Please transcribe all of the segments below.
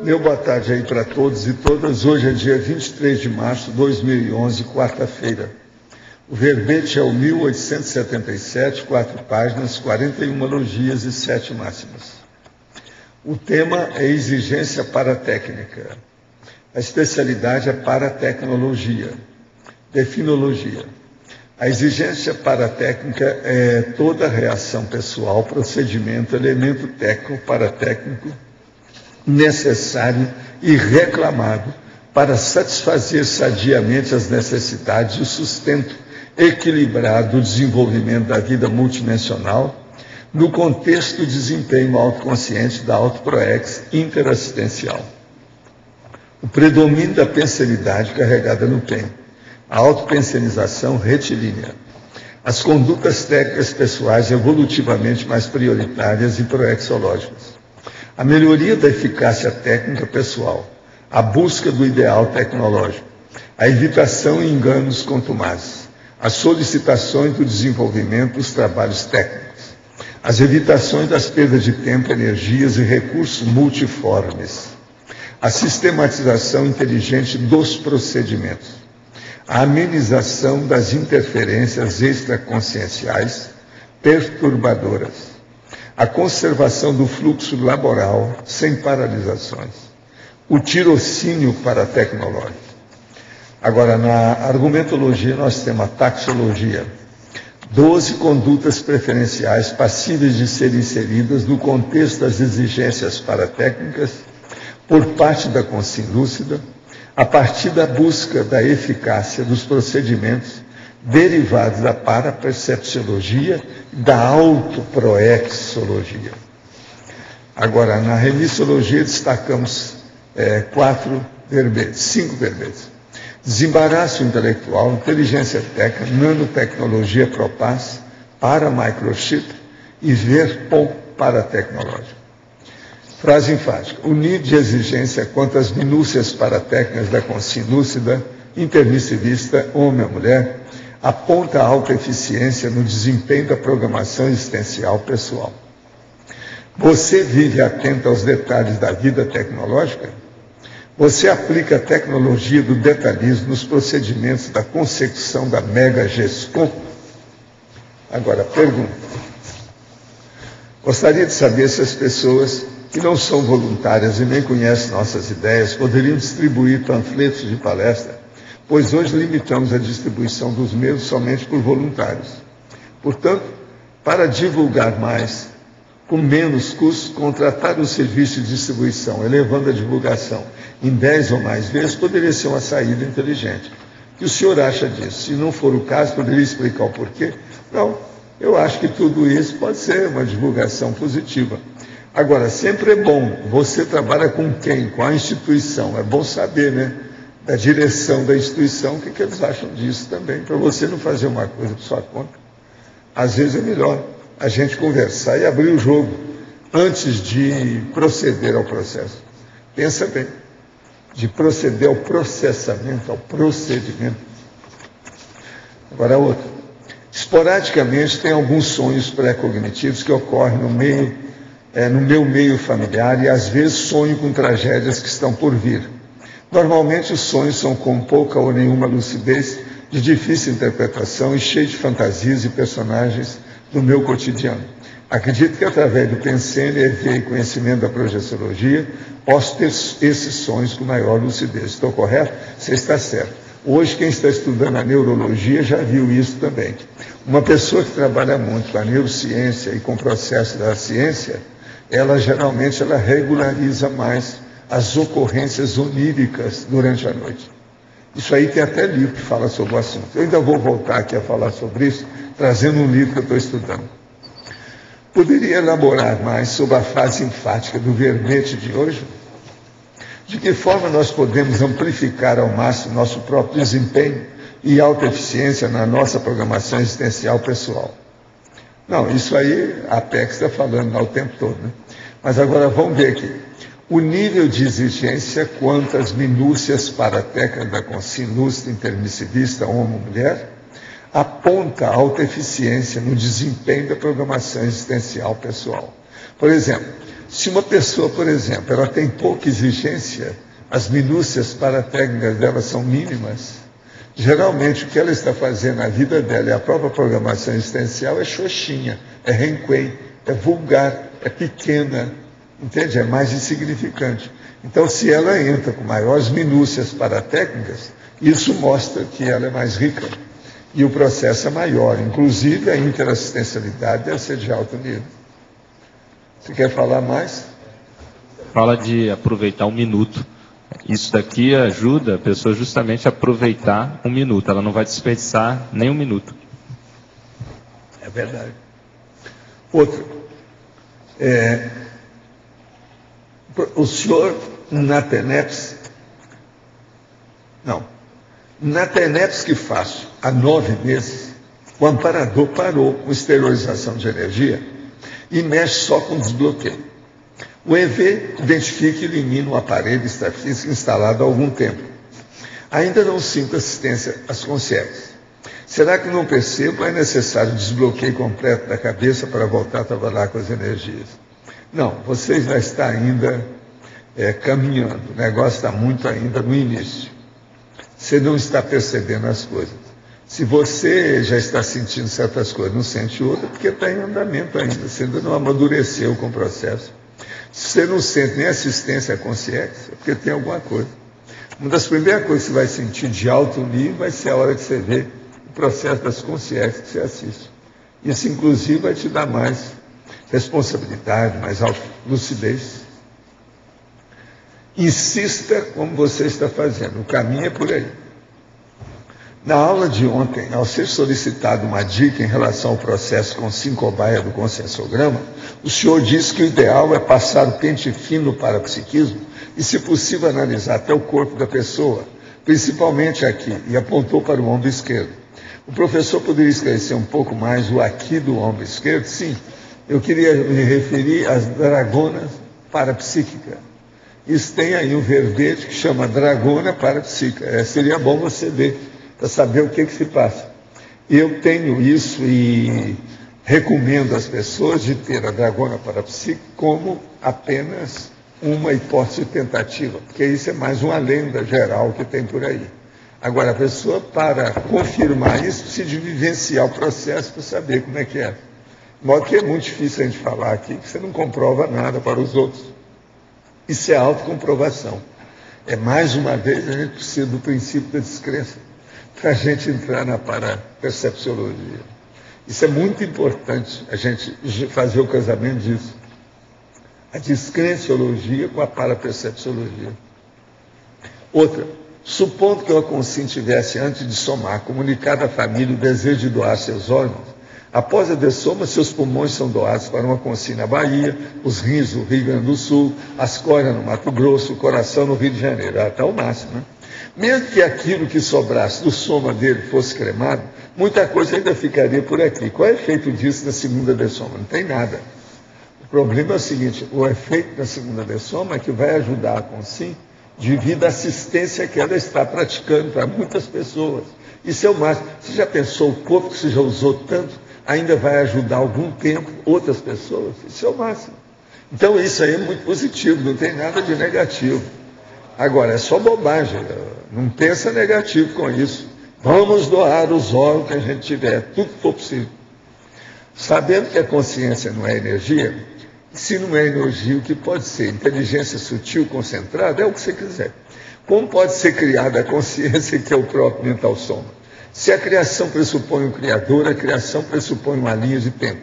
Meu boa tarde aí para todos e todas. Hoje é dia 23 de março de 2011, quarta-feira. O verbete é o 1877, 4 páginas, 41 logias e 7 máximas. O tema é exigência paratécnica. A especialidade é paratecnologia. Definologia. A exigência paratécnica é toda reação pessoal, procedimento, elemento técnico, paratécnico, necessário e reclamado para satisfazer sadiamente as necessidades e o sustento equilibrado do desenvolvimento da vida multidimensional no contexto do desempenho autoconsciente da autoproex interassistencial. O predomínio da pensenidade carregada no PEN, a autopensenização retilínea, as condutas técnicas pessoais evolutivamente mais prioritárias e proexológicas, a melhoria da eficácia técnica pessoal, a busca do ideal tecnológico, a evitação e enganos contumazes, as solicitações do desenvolvimento dos trabalhos técnicos, as evitações das perdas de tempo, energias e recursos multiformes, a sistematização inteligente dos procedimentos, a amenização das interferências extraconscienciais perturbadoras, a conservação do fluxo laboral sem paralisações, o tirocínio paratecnológico. Agora, na argumentologia, nós temos a taxologia, 12 condutas preferenciais passíveis de serem inseridas no contexto das exigências paratécnicas por parte da consciência lúcida, a partir da busca da eficácia dos procedimentos derivados da parapercepciologia e da autoproexologia. Agora, na remissologia, destacamos 5 verbetes. Desembaraço intelectual, inteligência técnica, nanotecnologia propaz, paramicrochip e verpom paratecnológico. Frase enfática. O nível de exigência quanto às minúcias paratécnicas da consciência lúcida, intermissivista, homem ou mulher, aponta a alta eficiência no desempenho da programação existencial pessoal. Você vive atento aos detalhes da vida tecnológica? Você aplica a tecnologia do detalhismo nos procedimentos da consecução da Mega GESCOM? Agora, pergunta. Gostaria de saber se as pessoas que não são voluntárias e nem conhecem nossas ideias poderiam distribuir panfletos de palestra, pois hoje limitamos a distribuição dos mesmos somente por voluntários. Portanto, para divulgar mais, com menos custos, contratar um serviço de distribuição, elevando a divulgação em 10 ou mais vezes, poderia ser uma saída inteligente. O que o senhor acha disso? Se não for o caso, poderia explicar o porquê? Não, eu acho que tudo isso pode ser uma divulgação positiva. Agora, sempre é bom, você trabalha com quem? Com a instituição, é bom saber, né? Da direção da instituição, o que eles acham disso também, para você não fazer uma coisa por sua conta. Às vezes é melhor a gente conversar e abrir o jogo antes de proceder ao processo. Pensa bem, de proceder ao processamento, ao procedimento. Agora outra. Esporadicamente tem alguns sonhos pré-cognitivos que ocorrem no meu meio familiar e às vezes sonho com tragédias que estão por vir. Normalmente os sonhos são com pouca ou nenhuma lucidez, de difícil interpretação e cheios de fantasias e personagens do meu cotidiano. Acredito que através do pensene, EV e conhecimento da projeciologia, posso ter esses sonhos com maior lucidez. Estou correto? Você está certo. Hoje quem está estudando a neurologia já viu isso também. Uma pessoa que trabalha muito com a neurociência e com o processo da ciência, ela geralmente regulariza mais as ocorrências oníricas durante a noite. Isso aí tem até livro que fala sobre o assunto. Eu ainda vou voltar aqui a falar sobre isso, trazendo um livro que eu estou estudando. Poderia elaborar mais sobre a fase enfática do verbete de hoje? De que forma nós podemos amplificar ao máximo nosso próprio desempenho e alta eficiência na nossa programação existencial pessoal? Não, isso aí a Apex está falando lá o tempo todo, né? Mas agora vamos ver aqui. O nível de exigência quanto às minúcias paratécnicas da consciência lúcida, intermissivista, homem ou mulher, aponta a alta eficiência no desempenho da programação existencial pessoal. Por exemplo, Se uma pessoa, por exemplo, ela tem pouca exigência, as minúcias paratécnicas dela são mínimas, geralmente o que ela está fazendo na vida dela e a própria programação existencial é xoxinha, é renquém, é vulgar, é pequena, entende? É mais insignificante. Então, se ela entra com maiores minúcias paratécnicas, isso mostra que ela é mais rica e o processo é maior. Inclusive, a interassistencialidade deve ser de alto nível. Você quer falar mais? Fala de aproveitar um minuto. Isso daqui ajuda a pessoa justamente a aproveitar um minuto. Ela não vai desperdiçar nem um minuto. É verdade. Outro. O senhor Nateneps, que faço há 9 meses, o amparador parou com esterilização de energia e mexe só com desbloqueio. O EV identifica e elimina o aparelho extrafísico instalado há algum tempo. Ainda não sinto assistência às consciências. Será que não percebo? É necessário desbloqueio completo da cabeça para voltar a trabalhar com as energias? Não, você já está ainda caminhando. O negócio está muito ainda no início. Você não está percebendo as coisas. Se você já está sentindo certas coisas, não sente outras, porque está em andamento ainda. Você ainda não amadureceu com o processo. Se você não sente nem assistência à consciência, é porque tem alguma coisa. Uma das primeiras coisas que você vai sentir de alto nível vai ser a hora que você vê o processo das consciências que você assiste. Isso, inclusive, vai te dar mais responsabilidade, mais lucidez. Insista como você está fazendo. O caminho é por aí. Na aula de ontem, ao ser solicitado uma dica em relação ao processo com 5 cobaia do conscienciograma, o senhor disse que o ideal é passar o pente fino para o psiquismo e, se possível, analisar até o corpo da pessoa, principalmente aqui, e apontou para o ombro esquerdo. O professor poderia esclarecer um pouco mais o aqui do ombro esquerdo? Sim, eu queria me referir às dragonas parapsíquicas. Isso tem aí um verbete que chama dragona parapsíquica. Seria bom você ver, para saber o que se passa. Eu tenho isso e recomendo às pessoas de ter a dragona parapsíquica como apenas uma hipótese tentativa, porque isso é mais uma lenda geral que tem por aí. Agora, a pessoa, para confirmar isso, precisa de vivenciar o processo para saber como é que é. De modo que é muito difícil a gente falar aqui, que você não comprova nada para os outros. Isso é autocomprovação. É, mais uma vez, a gente precisa do princípio da descrença para a gente entrar na parapercepciologia. Isso é muito importante, a gente fazer o casamento disso. A descrenciologia com a parapercepciologia. Outra, supondo que o Alconsim tivesse, antes de somar, comunicado à família o desejo de doar seus órgãos, após a dessoma, seus pulmões são doados para uma Alconsim na Bahia, os rins no Rio Grande do Sul, as córneas no Mato Grosso, o coração no Rio de Janeiro, até o máximo, né? Mesmo que aquilo que sobrasse do soma dele fosse cremado, muita coisa ainda ficaria por aqui. Qual é o efeito disso na segunda dessoma? Não tem nada. O problema é o seguinte, o efeito da segunda dessoma é que vai ajudar a Alconsim devido à assistência que ela está praticando para muitas pessoas. Isso é o máximo. Você já pensou o corpo que você já usou tanto, ainda vai ajudar algum tempo outras pessoas? Isso é o máximo. Então isso aí é muito positivo, não tem nada de negativo. Agora, é só bobagem, não pensa negativo com isso. Vamos doar os órgãos que a gente tiver, tudo que for possível. Sabendo que a consciência não é energia, se não é energia, o que pode ser? Inteligência sutil, concentrada, é o que você quiser. Como pode ser criada a consciência que é o próprio mental soma? Se a criação pressupõe um criador, a criação pressupõe uma linha de tempo.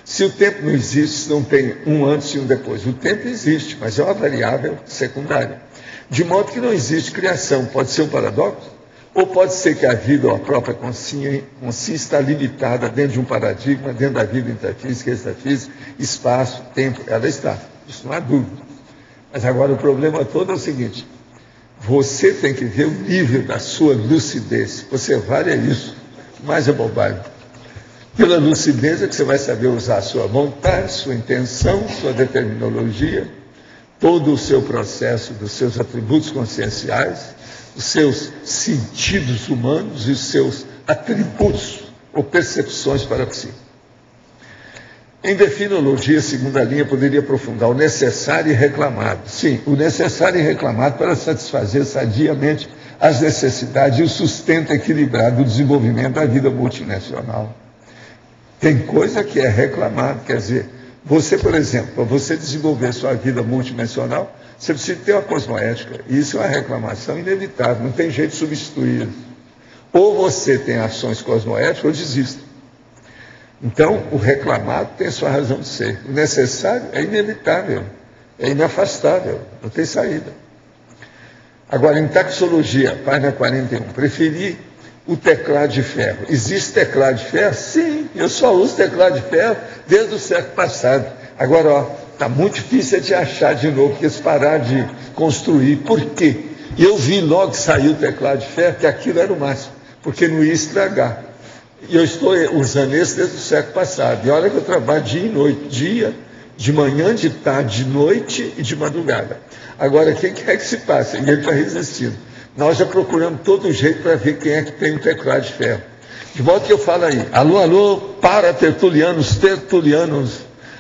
Se o tempo não existe, não tem um antes e um depois. O tempo existe, mas é uma variável secundária. De modo que não existe criação. Pode ser um paradoxo? Ou pode ser que a vida ou a própria consciência está limitada dentro de um paradigma, dentro da vida intrafísica, extrafísica, espaço, tempo, ela está. Isso não há dúvida. Mas agora o problema todo é o seguinte, você tem que ver o nível da sua lucidez. Você vale isso, mas é bobagem. Pela lucidez é que você vai saber usar a sua vontade, sua intenção, sua determinologia, todo o seu processo dos seus atributos conscienciais, os seus sentidos humanos e os seus atributos ou percepções para si. Em definologia, segunda linha, poderia aprofundar o necessário e reclamado. Sim, o necessário e reclamado para satisfazer sadiamente as necessidades e o sustento equilibrado do desenvolvimento da vida multinacional. Tem coisa que é reclamado, quer dizer, você, por exemplo, para você desenvolver sua vida multinacional, você precisa ter uma cosmoética. Isso é uma reclamação inevitável, não tem jeito de substituir isso. Ou você tem ações cosmoéticas ou desiste. Então, o reclamado tem sua razão de ser. O necessário é inevitável, é inafastável, não tem saída. Agora, em taxologia, página 41, preferi o teclado de ferro. Existe teclado de ferro? Sim, eu só uso teclado de ferro desde o século passado. Agora, está muito difícil de achar de novo, porque eles pararam de construir. Por quê? Eu vi logo que saiu o teclado de ferro, que aquilo era o máximo, porque não ia estragar. E eu estou usando esse desde o século passado. E olha que eu trabalho dia e noite, de manhã, de tarde, de noite e de madrugada. Agora, quem quer que se passe? E ele está resistindo. Nós já procuramos todo jeito para ver quem é que tem um teclado de ferro. De modo que eu falo aí, alô, alô, para tertulianos,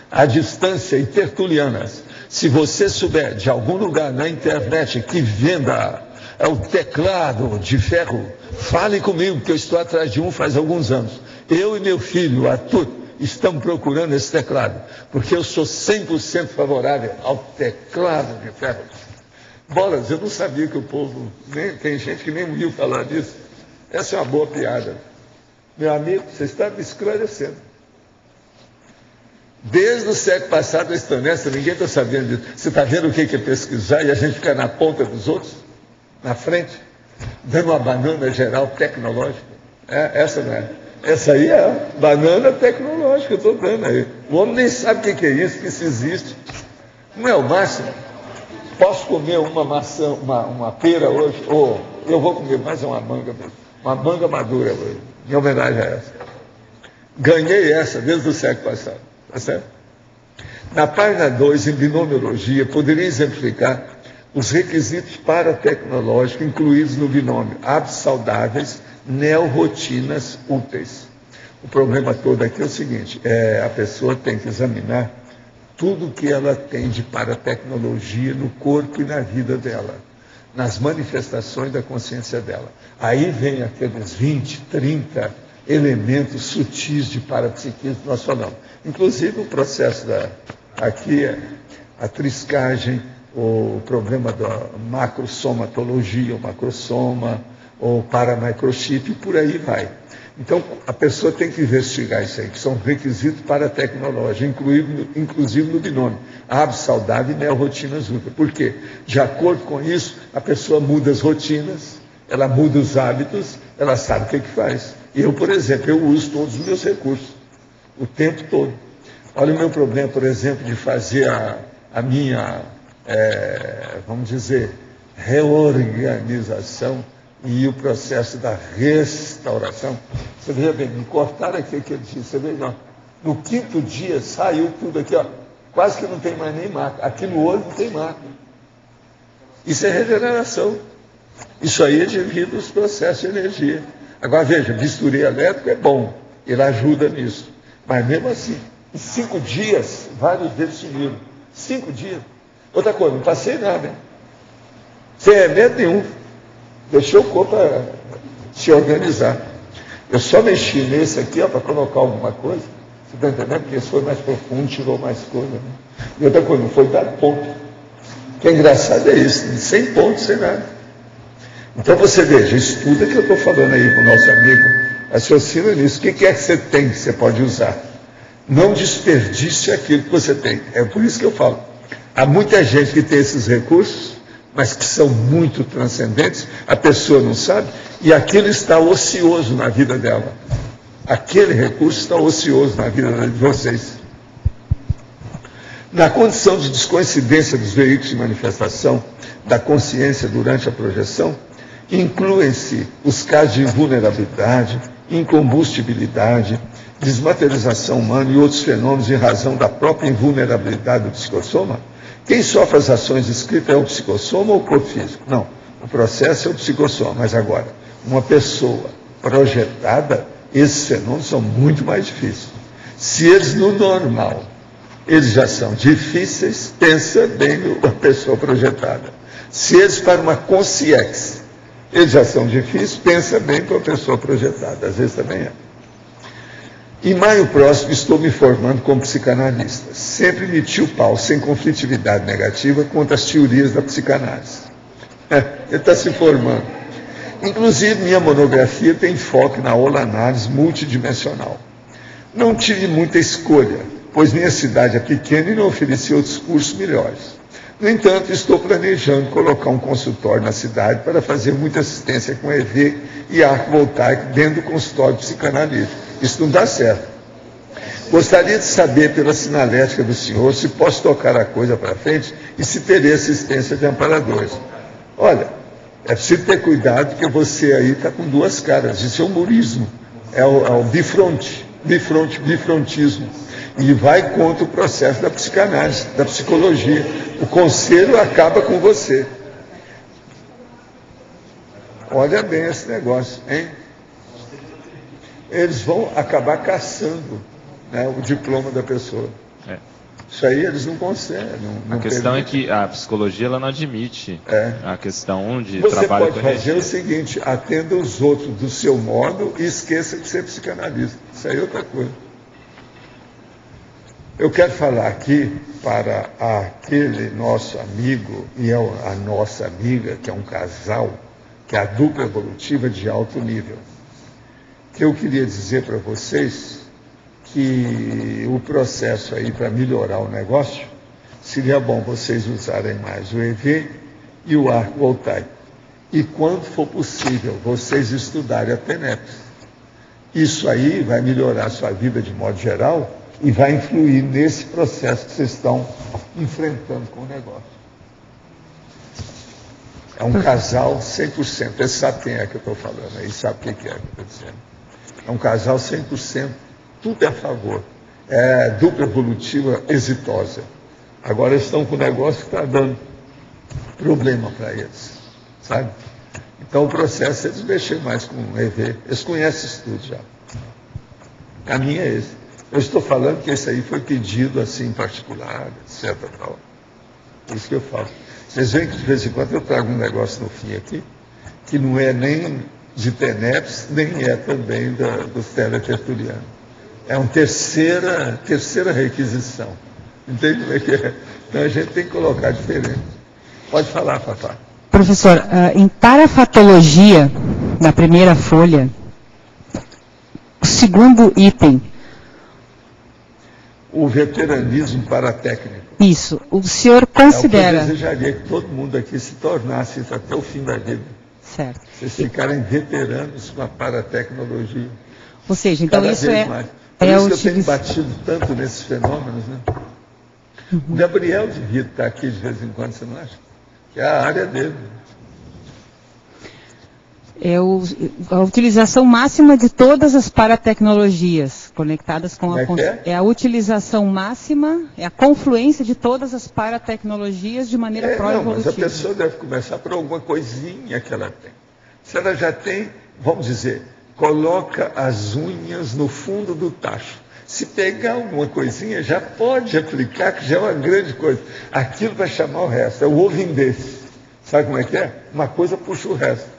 à distância e tertulianas. Se você souber de algum lugar na internet que venda o teclado de ferro, fale comigo, que eu estou atrás de um faz alguns anos. Eu e meu filho, Arthur, estamos procurando esse teclado, porque eu sou 100% favorável ao teclado de ferro. Bolas, eu não sabia que o povo, tem gente que nem ouviu falar disso. Essa é uma boa piada. Meu amigo, você está me esclarecendo. Desde o século passado, eu estou nessa, ninguém está sabendo disso. Você está vendo o que é pesquisar e a gente fica na ponta dos outros? Na frente? Dando uma banana geral tecnológica? Essa não é. Essa aí é a banana tecnológica, eu estou dando aí. O homem nem sabe o que é isso, que isso existe. Não é o máximo? Posso comer uma maçã, uma pera hoje? Ou eu vou comer mais uma manga madura hoje, em homenagem a essa. Ganhei essa desde o século passado, tá certo? Na página 2, em binomiologia, poderia exemplificar os requisitos paratecnológicos incluídos no binômio: hábitos saudáveis, neorrotinas úteis. O problema todo aqui é o seguinte, a pessoa tem que examinar tudo que ela tem de paratecnologia no corpo e na vida dela, nas manifestações da consciência dela. Aí vem aqueles 20, 30 elementos sutis de parapsiquismo que nós falamos. Inclusive o processo aqui, a triscagem, o problema da macrosomatologia, o macrosoma, ou paramicrochip, e por aí vai. Então, a pessoa tem que investigar isso aí, que são requisitos para a tecnologia, inclusive no binômio. Hábitos saudáveis e neorrotinas úteis. Por quê? De acordo com isso, a pessoa muda as rotinas, ela muda os hábitos, ela sabe o que faz. Eu, por exemplo, eu uso todos os meus recursos, o tempo todo. Olha o meu problema, por exemplo, de fazer a minha, vamos dizer, reorganização e o processo da restauração. Você veja bem, me cortaram aqui aquele dia, você vê, não. No 5º dia saiu tudo aqui, ó, quase que não tem mais nem marca. Aqui no olho não tem marca. Isso é regeneração. Isso aí é devido aos processos de energia. Agora veja, bisturi elétrico é bom, ele ajuda nisso. Mas mesmo assim, em 5 dias, vários deles sumiram. 5 dias. Outra coisa, não passei nada, hein? Sem remédio nenhum. Deixou o corpo se organizar. Eu só mexi nesse aqui para colocar alguma coisa. Você está entendendo? Porque esse foi mais profundo, tirou mais coisa. Né? E outra coisa, não foi dar ponto. O que é engraçado é isso, sem ponto, sem nada. Então você veja, estuda que eu estou falando aí com o nosso amigo, raciocina nisso. O que é que você tem que você pode usar? Não desperdice aquilo que você tem. É por isso que eu falo. Há muita gente que tem esses recursos, mas que são muito transcendentes, a pessoa não sabe, e aquilo está ocioso na vida dela. Aquele recurso está ocioso na vida de vocês. Na condição de descoincidência dos veículos de manifestação da consciência durante a projeção, incluem-se os casos de invulnerabilidade, incombustibilidade, desmaterialização humana e outros fenômenos em razão da própria invulnerabilidade do psicossoma. Quem sofre as ações descritas é o psicossoma ou o corpo físico? Não, o processo é o psicossoma. Mas agora, uma pessoa projetada, esses fenômenos são muito mais difíceis. Se eles, no normal, eles já são difíceis, pensa bem a pessoa projetada. Se eles, para uma consciência, eles já são difíceis, pensa bem com a pessoa projetada. Às vezes também é. Em maio próximo, estou me formando como psicanalista. Sempre meti o pau, sem conflitividade negativa, contra as teorias da psicanálise. Ele está se formando. Inclusive, minha monografia tem foco na holoanálise multidimensional. Não tive muita escolha, pois minha cidade é pequena e não oferecia outros cursos melhores. No entanto, estou planejando colocar um consultório na cidade para fazer muita assistência com EV e arco voltaico dentro do consultório psicanalítico. Isso não dá certo. Gostaria de saber, pela sinalética do senhor, se posso tocar a coisa para frente e se terei assistência de amparadores. Olha, é preciso ter cuidado, porque você aí está com duas caras. Isso é humorismo. É o bifrontismo. E vai contra o processo da psicanálise, da psicologia. O conselho acaba com você. Olha bem esse negócio, hein? Eles vão acabar caçando, né, o diploma da pessoa. Isso aí eles não conseguem. Não a questão é que a psicologia ela não admite a questão de você trabalho pode fazer o seguinte: atenda os outros do seu modo e esqueça de ser psicanalista. Isso aí é outra coisa. Eu quero falar aqui para aquele nosso amigo e a nossa amiga, que é um casal, que é a dupla evolutiva de alto nível. Que eu queria dizer para vocês que o processo aí para melhorar o negócio, seria bom vocês usarem mais o EV e o arco voltaico. E quando for possível, vocês estudarem a TENEPS. Isso aí vai melhorar a sua vida de modo geral e vai influir nesse processo que vocês estão enfrentando com o negócio. É um casal 100%. Ele sabe quem é que eu estou falando aí, sabe o que é que eu estou dizendo. É um casal 100%, tudo é a favor. É dupla evolutiva exitosa. Agora eles estão com um negócio que está dando problema para eles, sabe? Então o processo é eles mexer mais com o EV. Eles conhecem isso tudo já. O caminho é esse. Eu estou falando que esse aí foi pedido assim em particular, etc. Tal. Por isso que eu falo. Vocês veem que de vez em quando eu trago um negócio no fim aqui, que não é nem de TENEPS, nem é também dos teletertulianos. É uma terceira requisição. Entende como é que é? Então a gente tem que colocar diferente. Pode falar, Fafá. Professor, em parafatologia, na primeira folha, o segundo item. O veteranismo paratécnico. Isso. O senhor considera... Eu desejaria que todo mundo aqui se tornasse isso até o fim da vida. Certo. Vocês ficarem veteranos com a paratecnologia. Ou seja, então isso é... Mais. Por isso que eu tenho batido tanto nesses fenômenos, né? O Gabriel devia estar aqui de vez em quando, você não acha? Que é a área dele. É a utilização máxima de todas as paratecnologias conectadas com a... É a utilização máxima, é a confluência de todas as paratecnologias de maneira pró-evolutiva. Mas a pessoa deve começar por alguma coisinha que ela tem. Se ela já tem, vamos dizer, coloca as unhas no fundo do tacho. Se pegar alguma coisinha, já pode aplicar, que já é uma grande coisa. Aquilo vai chamar o resto, é o ovinho desse. Sabe como é que é? Uma coisa puxa o resto.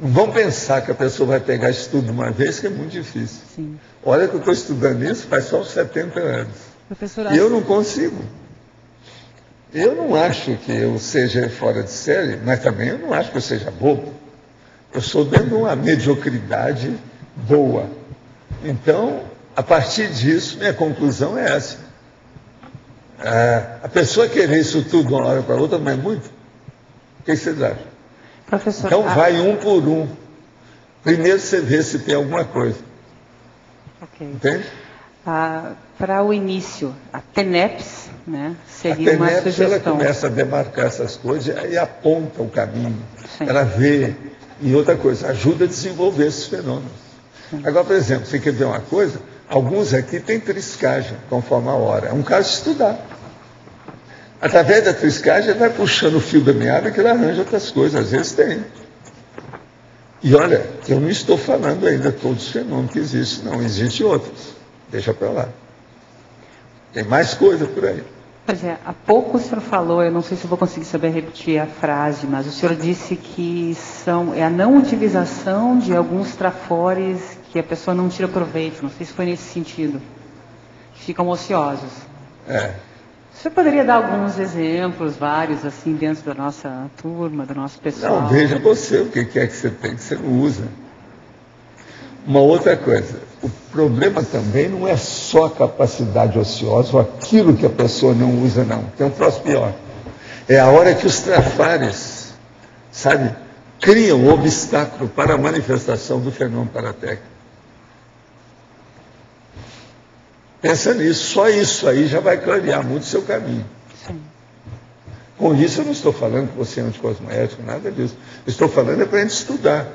Não vão pensar que a pessoa vai pegar isso tudo de uma vez, que é muito difícil. Sim. Olha que eu estou estudando isso faz só uns 70 anos. Professor, e eu não consigo. Eu não acho que eu seja fora de série, mas também eu não acho que eu seja bobo. Eu sou dentro de uma mediocridade boa. Então, a partir disso, minha conclusão é essa. A pessoa querer isso tudo de uma hora para outra não é muito? O que vocês acham? Professor, então vai um por um. Primeiro você vê se tem alguma coisa. Ok. Entende? Para o início, a TENEPS, né, seria a TENEPS, uma sugestão. Ela começa a demarcar essas coisas e aponta o caminho. Sim. Ela vê. E outra coisa, ajuda a desenvolver esses fenômenos. Sim. Agora, por exemplo, você quer ver uma coisa? Alguns aqui têm triscagem, conforme a hora. É um caso de estudar. Através da triscagem, ele vai puxando o fio da meada que ele arranja outras coisas. Às vezes tem. E olha, eu não estou falando ainda todos os fenômenos que existem, não. Existem outros. Deixa para lá. Tem mais coisa por aí. Pois é, há pouco o senhor falou, eu não sei se eu vou conseguir saber repetir a frase, mas o senhor disse que é a não utilização de alguns trafores que a pessoa não tira proveito. Não sei se foi nesse sentido. Que ficam ociosos. O senhor poderia dar alguns exemplos, vários, assim, dentro da nossa turma, do nosso pessoal? Não, veja você o que é que você tem, que você não usa. Uma outra coisa, o problema também não é só a capacidade ociosa ou aquilo que a pessoa não usa, não. Tem um troço pior. É a hora que os trafares, sabe, criam um obstáculo para a manifestação do fenômeno paratécnico. Pensa nisso, só isso aí já vai clarear muito o seu caminho. Sim. Com isso eu não estou falando que você é anticosmoético, nada disso. Eu estou falando para a gente estudar.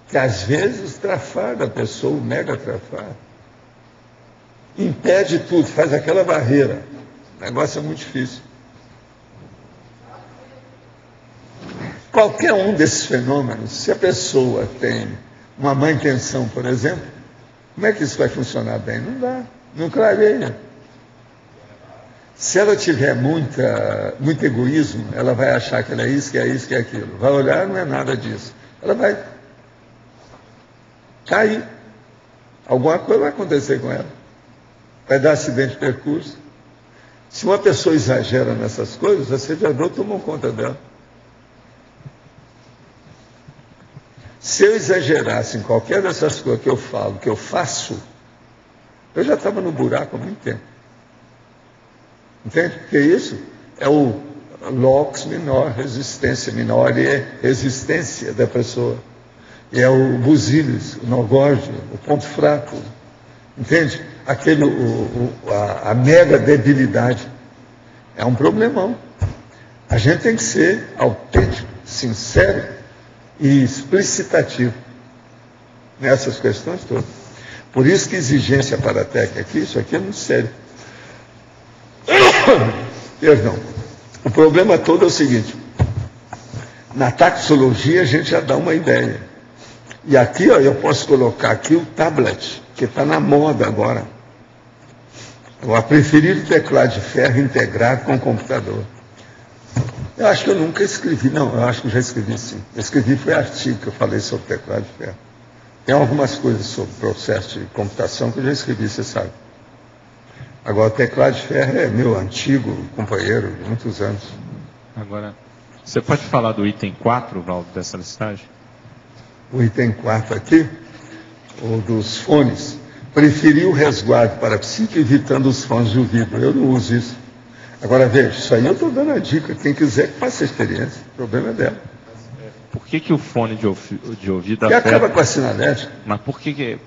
Que às vezes o trafar da pessoa, o mega trafar, impede tudo, faz aquela barreira. O negócio é muito difícil. Qualquer um desses fenômenos, se a pessoa tem uma má intenção, por exemplo, como é que isso vai funcionar bem? Não dá, não clareia. Se ela tiver muito egoísmo, ela vai achar que ela é isso, que é isso, que é aquilo. Vai olhar, não é nada disso. Ela vai cair. Alguma coisa vai acontecer com ela. Vai dar acidente de percurso. Se uma pessoa exagera nessas coisas, a assediador tomou conta dela. Se eu exagerasse em qualquer dessas coisas que eu falo, que eu faço, eu já estava no buraco há muito tempo. Entende? Porque isso é o locus minor, resistência menor, e é resistência da pessoa. E é o busilis, o nogórdio, o ponto fraco. Entende? A mega debilidade. É um problemão. A gente tem que ser autêntico, sincero e explicitativo nessas questões todas. Por isso que exigência paratécnica aqui, isso aqui é muito sério. Perdão. O problema todo é o seguinte: na taxologia a gente já dá uma ideia. E aqui, ó, eu posso colocar aqui o tablet, que está na moda agora. Eu preferi o teclado de ferro integrado com o computador. Eu acho que eu nunca escrevi, não, eu acho que já escrevi sim. Eu escrevi, foi artigo que eu falei sobre teclado de ferro. Tem algumas coisas sobre processo de computação que eu já escrevi, você sabe. Agora, o teclado de ferro é meu antigo companheiro de muitos anos. Agora, você pode falar do item 4, Valdo, dessa listagem? O item 4 aqui, ou dos fones. Preferi o resguardo para a psique, evitando os fones de ouvido. Eu não uso isso. Agora, veja, isso aí eu estou dando a dica. Quem quiser que faça a experiência. O problema é dela. Por que o fone de ouvido afeta? Que acaba com a sinalética. Mas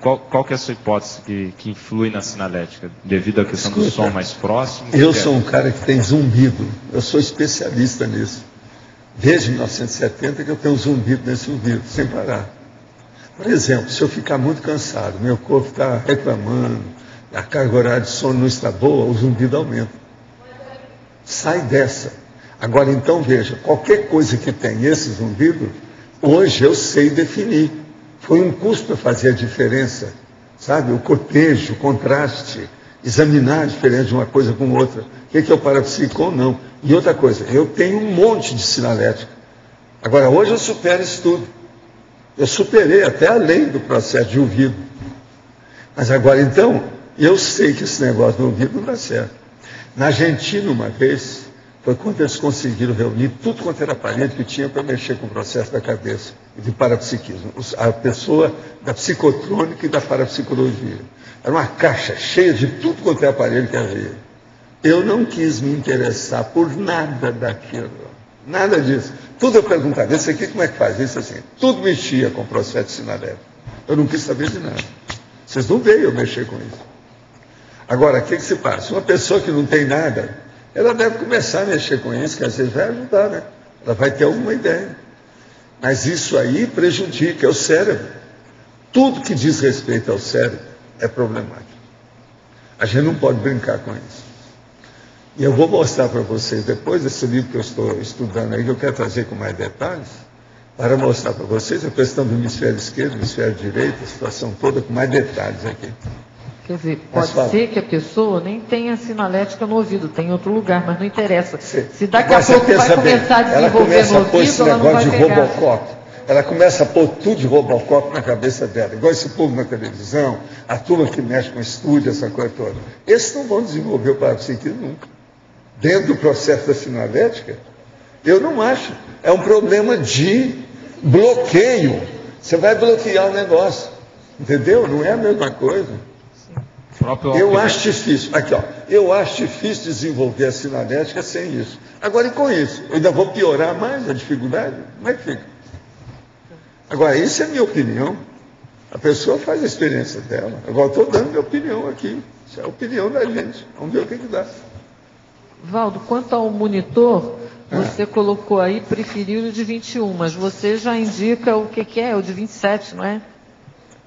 qual que é a sua hipótese que influi na sinalética? Devido à questão do som mais próximo? Eu sou um cara que tem zumbido. Eu sou especialista nisso. Desde 1970 que eu tenho zumbido nesse ouvido, sem parar. Por exemplo, se eu ficar muito cansado, meu corpo está reclamando, a carga horária de sono não está boa, o zumbido aumenta. Sai dessa. Agora, então, veja, qualquer coisa que tem esse zumbido, hoje eu sei definir. Foi um curso para fazer a diferença, sabe? O cotejo, o contraste, examinar a diferença de uma coisa com outra. O que é o parapsíquico ou não? E outra coisa, eu tenho um monte de sinalética. Agora, hoje eu supero isso tudo. Eu superei até além do processo de ouvido. Mas agora, então, eu sei que esse negócio do ouvido não dá certo. Na Argentina, uma vez, foi quando eles conseguiram reunir tudo quanto era aparelho que tinha para mexer com o processo da cabeça e de parapsiquismo. A pessoa da psicotrônica e da parapsicologia. Era uma caixa cheia de tudo quanto é aparelho que havia. Eu não quis me interessar por nada daquilo. Nada disso. Tudo eu perguntava, esse aqui como é que faz? Isso assim. Tudo mexia com o processo de sinalético. Eu não quis saber de nada. Vocês não veem eu mexer com isso. Agora, o que se passa? Uma pessoa que não tem nada, ela deve começar a mexer com isso, que às vezes vai ajudar, né? Ela vai ter alguma ideia. Mas isso aí prejudica, é o cérebro. Tudo que diz respeito ao cérebro é problemático. A gente não pode brincar com isso. E eu vou mostrar para vocês, depois desse livro que eu estou estudando aí, que eu quero trazer com mais detalhes, para mostrar para vocês a questão do hemisfério esquerdo, do hemisfério direito, a situação toda com mais detalhes aqui. Quer dizer, pode ser que a pessoa nem tenha sinalética no ouvido, tem em outro lugar, mas não interessa. Se daqui a pouco vai começar a desenvolver no ouvido, ela não vai pegar. Robocop. Ela começa a pôr tudo de Robocop na cabeça dela, igual esse povo na televisão, a turma que mexe com estúdio, essa coisa toda. Esses não vão desenvolver o parapsíquico nunca. Dentro do processo da sinalética, eu não acho. É um problema de bloqueio. Você vai bloquear o negócio. Entendeu? Não é a mesma coisa. Eu acho difícil. Aqui, ó. Eu acho difícil desenvolver a sinalética sem isso. Agora, e com isso? Eu ainda vou piorar mais a dificuldade? Como é que fica? Agora, isso é a minha opinião. A pessoa faz a experiência dela. Agora, estou dando minha opinião aqui. Isso é a opinião da gente. Vamos ver o que dá. Valdo, quanto ao monitor, você colocou aí, preferiu o de 21, mas você já indica o que é, o de 27, não é?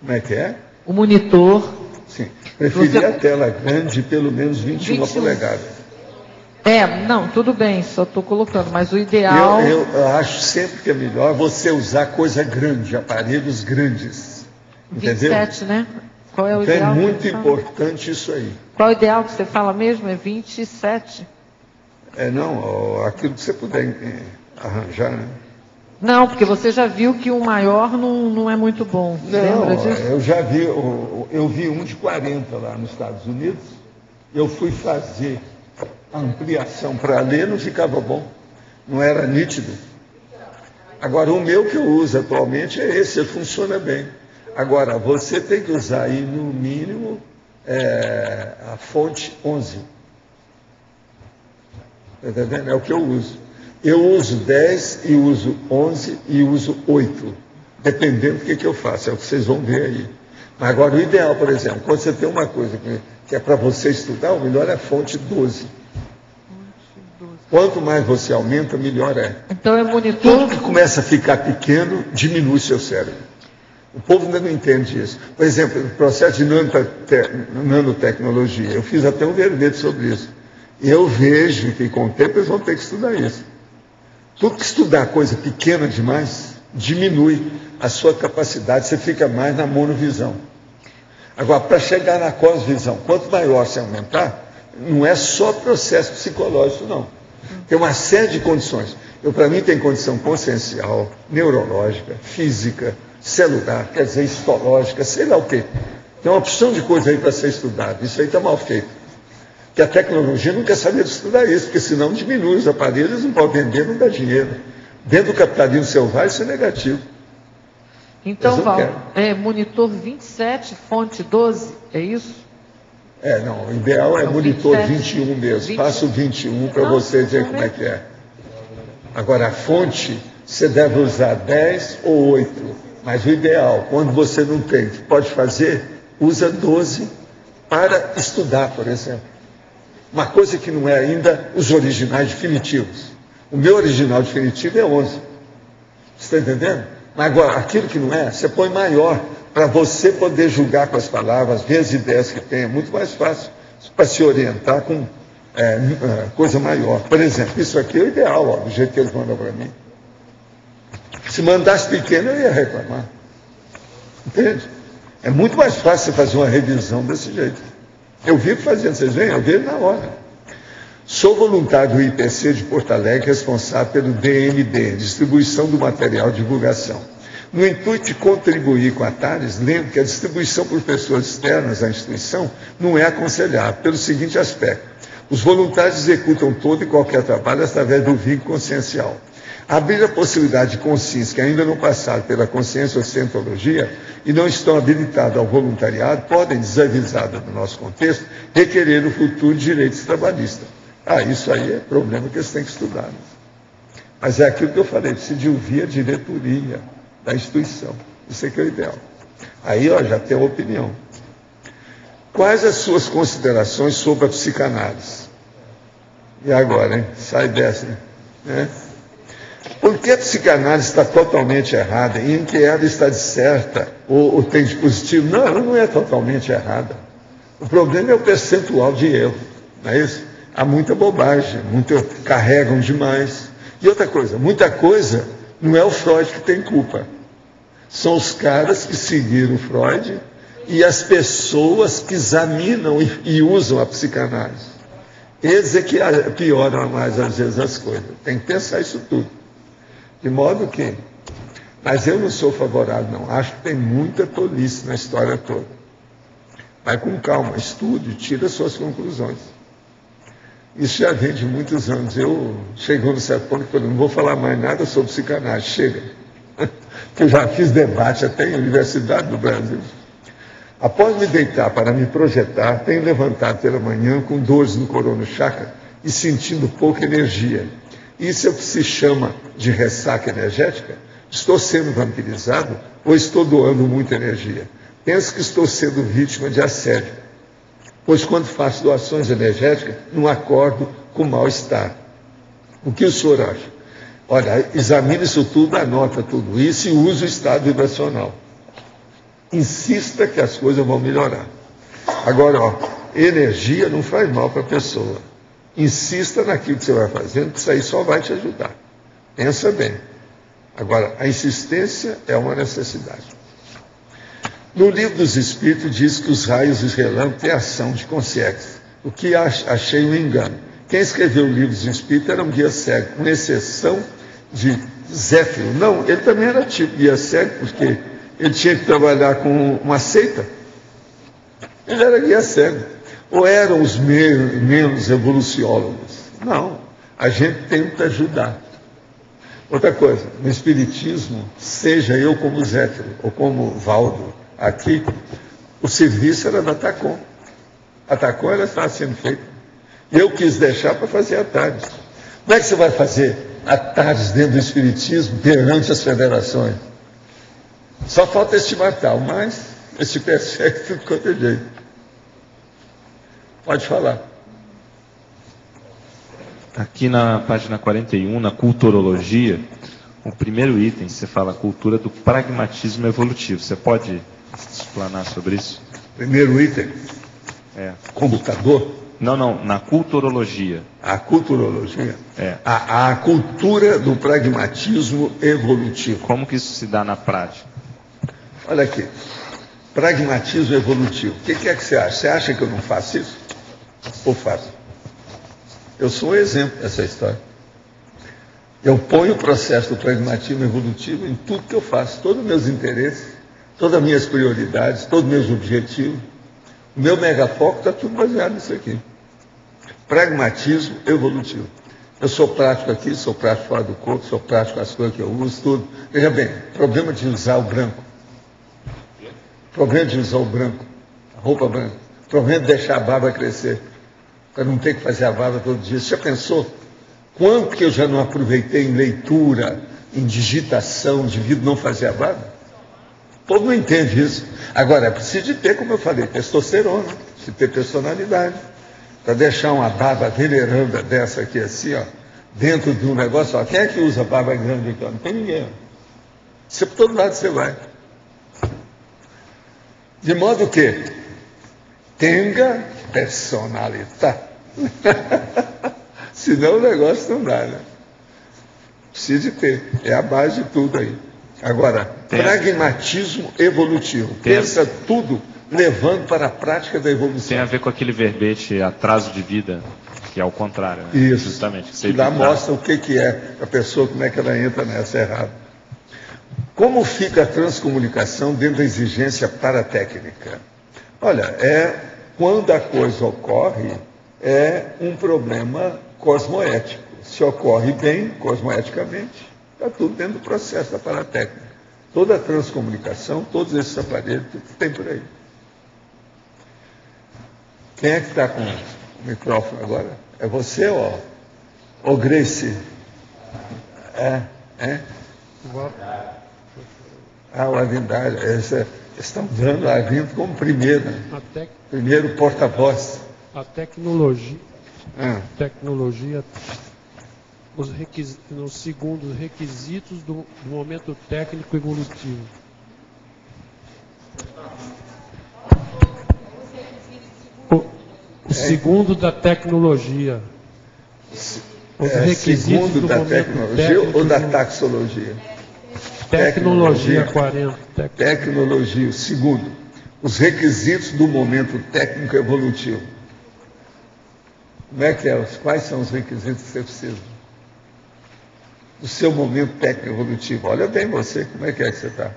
Como é que é? O monitor. Sim, preferi a tela grande de pelo menos 21 polegadas. Não, tudo bem, só estou colocando, mas o ideal... Eu acho sempre que é melhor você usar coisa grande, aparelhos grandes. Entendeu? 27, né? Qual é o então ideal? É muito importante isso aí. Qual é o ideal que você fala mesmo? É 27? Não, aquilo que você puder arranjar, né? Não, porque você já viu que o maior não é muito bom. Lembra disso? Eu já vi, eu vi um de 40 lá nos Estados Unidos. Eu fui fazer a ampliação para ler, não ficava bom. Não era nítido. Agora, o meu que eu uso atualmente é esse, ele funciona bem. Agora, você tem que usar aí, no mínimo, a fonte 11. Está entendendo? É o que eu uso. Eu uso 10 e uso 11 e uso 8. Dependendo do que eu faço. É o que vocês vão ver aí. Mas agora, o ideal, por exemplo, quando você tem uma coisa que é para você estudar, o melhor é a fonte 12. Quanto mais você aumenta, melhor é. Então é monitor... Tudo que começa a ficar pequeno, diminui seu cérebro. O povo ainda não entende isso. Por exemplo, o processo de nanotecnologia. Eu fiz até um verbete sobre isso. E eu vejo que com o tempo eles vão ter que estudar isso. Tudo que estudar coisa pequena demais, diminui a sua capacidade, você fica mais na monovisão. Agora, para chegar na cosvisão, quanto maior você aumentar, não é só processo psicológico, não. Tem uma série de condições. Para mim, tem condição consciencial, neurológica, física, celular, quer dizer, histológica, sei lá o quê. Tem uma opção de coisa aí para ser estudado. Isso aí está mal feito. Porque a tecnologia não quer saber de estudar isso, porque senão diminui os aparelhos, não pode vender, não dá dinheiro. Dentro do capitalismo selvagem, isso é negativo. Então, Val, monitor 27, fonte 12, é isso? Não, o ideal é monitor 21 mesmo. Faça o 21 para você ver como é que é. Agora, a fonte, você deve usar 10 ou 8. Mas o ideal, quando você não tem, pode fazer, usa 12 para estudar, por exemplo. Uma coisa que não é ainda os originais definitivos. O meu original definitivo é 11. Você está entendendo? Mas agora, aquilo que não é, você põe maior, para você poder julgar com as palavras, ver as ideias que tem. É muito mais fácil para se orientar com coisa maior. Por exemplo, isso aqui é o ideal, ó, do jeito que eles mandam para mim. Se mandasse pequeno, eu ia reclamar. Entende? É muito mais fácil você fazer uma revisão desse jeito. Eu vivo fazendo, vocês veem? Eu vejo na hora. Sou voluntário do IPC de Porto Alegre, responsável pelo DMD, Distribuição do Material de Divulgação. No intuito de contribuir com a TARES, lembro que a distribuição por pessoas externas à instituição não é aconselhável, pelo seguinte aspecto. Os voluntários executam todo e qualquer trabalho através do vínculo consciencial. Abrir a possibilidade de consciência que ainda não passaram pela consciência ou cientologia e não estão habilitados ao voluntariado, podem, desavisadas no nosso contexto, requerer no futuro direitos trabalhistas. Isso aí é problema que eles têm que estudar. Né? Mas é aquilo que eu falei, precisa de ouvir a diretoria da instituição. Isso é que é o ideal. Aí, já tem uma opinião. Quais as suas considerações sobre a psicanálise? E agora, hein? Sai dessa, né? Por que a psicanálise está totalmente errada e em que ela está de certa ou tem de positivo? Não, ela não é totalmente errada. O problema é o percentual de erro, não é isso? Há muita bobagem, carregam demais. E outra coisa, muita coisa Não é o Freud que tem culpa. São os caras que seguiram Freud e as pessoas que examinam e usam a psicanálise. Eles é que pioram mais, às vezes, as coisas. Tem que pensar isso tudo. De modo que... Mas eu não sou favorável, não. Acho que tem muita tolice na história toda. Vai com calma, estude, tira suas conclusões. Isso já vem de muitos anos. Eu chegou no certo ponto que eu não vou falar mais nada sobre psicanálise. Chega. Eu já fiz debate até em Universidade do Brasil. Após me deitar para me projetar, tenho levantado pela manhã com dores no corono chakra e sentindo pouca energia. Isso é o que se chama de ressaca energética? Estou sendo vampirizado ou estou doando muita energia? Penso que estou sendo vítima de assédio, pois quando faço doações energéticas, não acordo com mal-estar. O que o senhor acha? Olha, examine isso tudo, anota tudo isso e use o estado vibracional. Insista que as coisas vão melhorar. Agora, energia não faz mal para a pessoa. Insista naquilo que você vai fazendo, que isso aí só vai te ajudar. Pensa bem. Agora, a insistência é uma necessidade. No Livro dos Espíritos diz que os raios e relâmpagos têm ação de consciência, o que achei um engano. Quem escreveu o Livro dos Espíritos era um guia cego, com exceção de Zéfiro. Não, ele também era tipo guia cego, porque ele tinha que trabalhar com uma seita. Ele era guia cego. Ou eram os menos evoluciólogos? Não, a gente tenta ajudar. Outra coisa, no Espiritismo, seja eu como Zéfiro ou como Valdo, aqui, o serviço era da TACOM. A TACOM ela estava sendo feita. Eu quis deixar para fazer a tarde. Como é que você vai fazer a tarde dentro do Espiritismo perante as federações? Só falta este matar, mas este persegue tudo quanto é jeito. Pode falar. Aqui na página 41, na culturologia, o primeiro item, você fala a cultura do pragmatismo evolutivo. Você pode explanar sobre isso? Primeiro item? É. Computador? Não, na culturologia. A culturologia? É. A cultura do pragmatismo evolutivo. Como que isso se dá na prática? Olha aqui, pragmatismo evolutivo. O que é que você acha? Você acha que eu não faço isso? Ou faço? Eu sou um exemplo dessa história. Eu ponho o processo do pragmatismo evolutivo em tudo que eu faço, todos os meus interesses, todas as minhas prioridades, todos os meus objetivos. O meu megafoco está tudo baseado nisso aqui. Pragmatismo evolutivo. Eu sou prático aqui, sou prático fora do corpo, sou prático com as coisas que eu uso, tudo. Veja bem, problema de usar o branco. Problema de usar o branco, a roupa branca. Problema de deixar a barba crescer, para não ter que fazer a barba todo dia. Você já pensou? Quanto que eu já não aproveitei em leitura, em digitação, devido não fazer a barba? O povo não entende isso. Agora, é preciso de ter, como eu falei, testosterona, de ter personalidade. Para deixar uma barba veneranda dessa aqui assim, ó, dentro de um negócio, ó. Quem é que usa barba grande aqui? Ó? Não tem ninguém. Ó. Você por todo lado você vai. De modo que tenha personalidade. Senão o negócio não dá, né? Precisa de ter. É a base de tudo aí. Agora, pragmatismo evolutivo. Pensa tudo levando para a prática da evolução. Tem a ver com aquele verbete atraso de vida, que é o contrário. Né? Isso. Justamente. Que lá mostra o que é a pessoa, como é que ela entra nessa errada. Como fica a transcomunicação dentro da exigência paratécnica? Olha, quando a coisa ocorre, é um problema cosmoético. Se ocorre bem, cosmoeticamente, está tudo dentro do processo da paratécnica. Toda a transcomunicação, todos esses aparelhos, tudo que tem por aí. Quem é que está com o microfone agora? É você, ó? Ô Grace? O Avindário. Estão dando a Avindo como primeiro. Primeiro porta-voz. A tecnologia. Tecnologia. Segundo os requisitos do momento técnico evolutivo. O segundo da tecnologia. Segundo da tecnologia ou da taxologia? Tecnologia 40. Tecnologia. Segundo, os requisitos do momento técnico evolutivo. Como é que é? Quais são os requisitos que você precisa? Do seu momento técnico evolutivo. Olha bem você, como é que você está?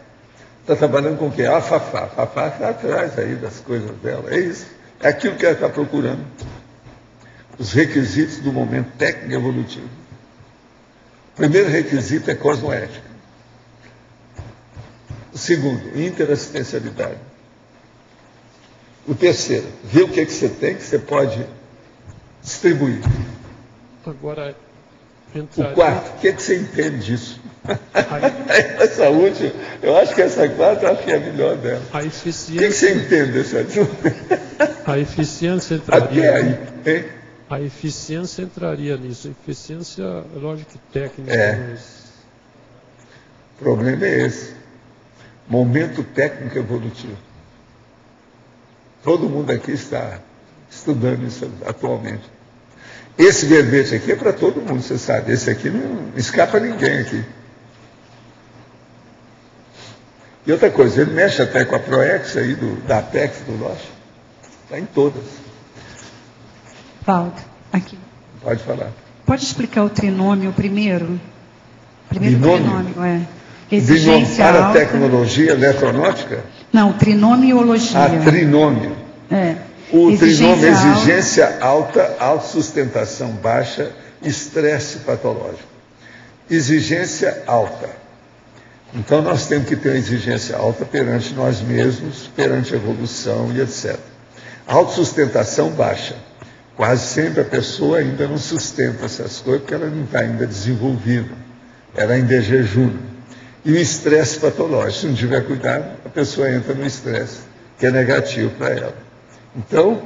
Está trabalhando com o quê? A Fafá. A Fafá está atrás aí das coisas dela. É isso. É aquilo que ela está procurando. Os requisitos do momento técnico evolutivo. O primeiro requisito é cosmoética. O segundo, interassistencialidade. O terceiro, ver o que você tem, que você pode distribuir. Agora, o quarto, o que você entende disso? Essa última, eu acho que essa quarta, eu acho que é a melhor dela. A eficiência... O que você entende desse assunto? A eficiência entraria... Até aí, hein? A eficiência entraria nisso. A eficiência, lógico que técnica, mas... O problema é esse. Momento técnico evolutivo. Todo mundo aqui está estudando isso atualmente. Esse verbete aqui é para todo mundo, você sabe. Esse aqui não escapa ninguém aqui. E outra coisa, ele mexe até com a ProEx aí, da Apex, do Loche. Está em todas. Valdo, aqui. Pode falar. Pode explicar o trinômio primeiro? Primeiro trinômio, Exigência para alta. Tecnologia eletronáutica? Não, trinomiologia. Trinômio. O trinômio é exigência alta, autossustentação baixa, estresse patológico. Exigência alta. Então nós temos que ter uma exigência alta perante nós mesmos, perante a evolução e etc. Autossustentação baixa. Quase sempre a pessoa ainda não sustenta essas coisas porque ela não está ainda desenvolvida. Ela ainda é jejum. E o estresse patológico. Se não tiver cuidado, a pessoa entra no estresse, que é negativo para ela. Então,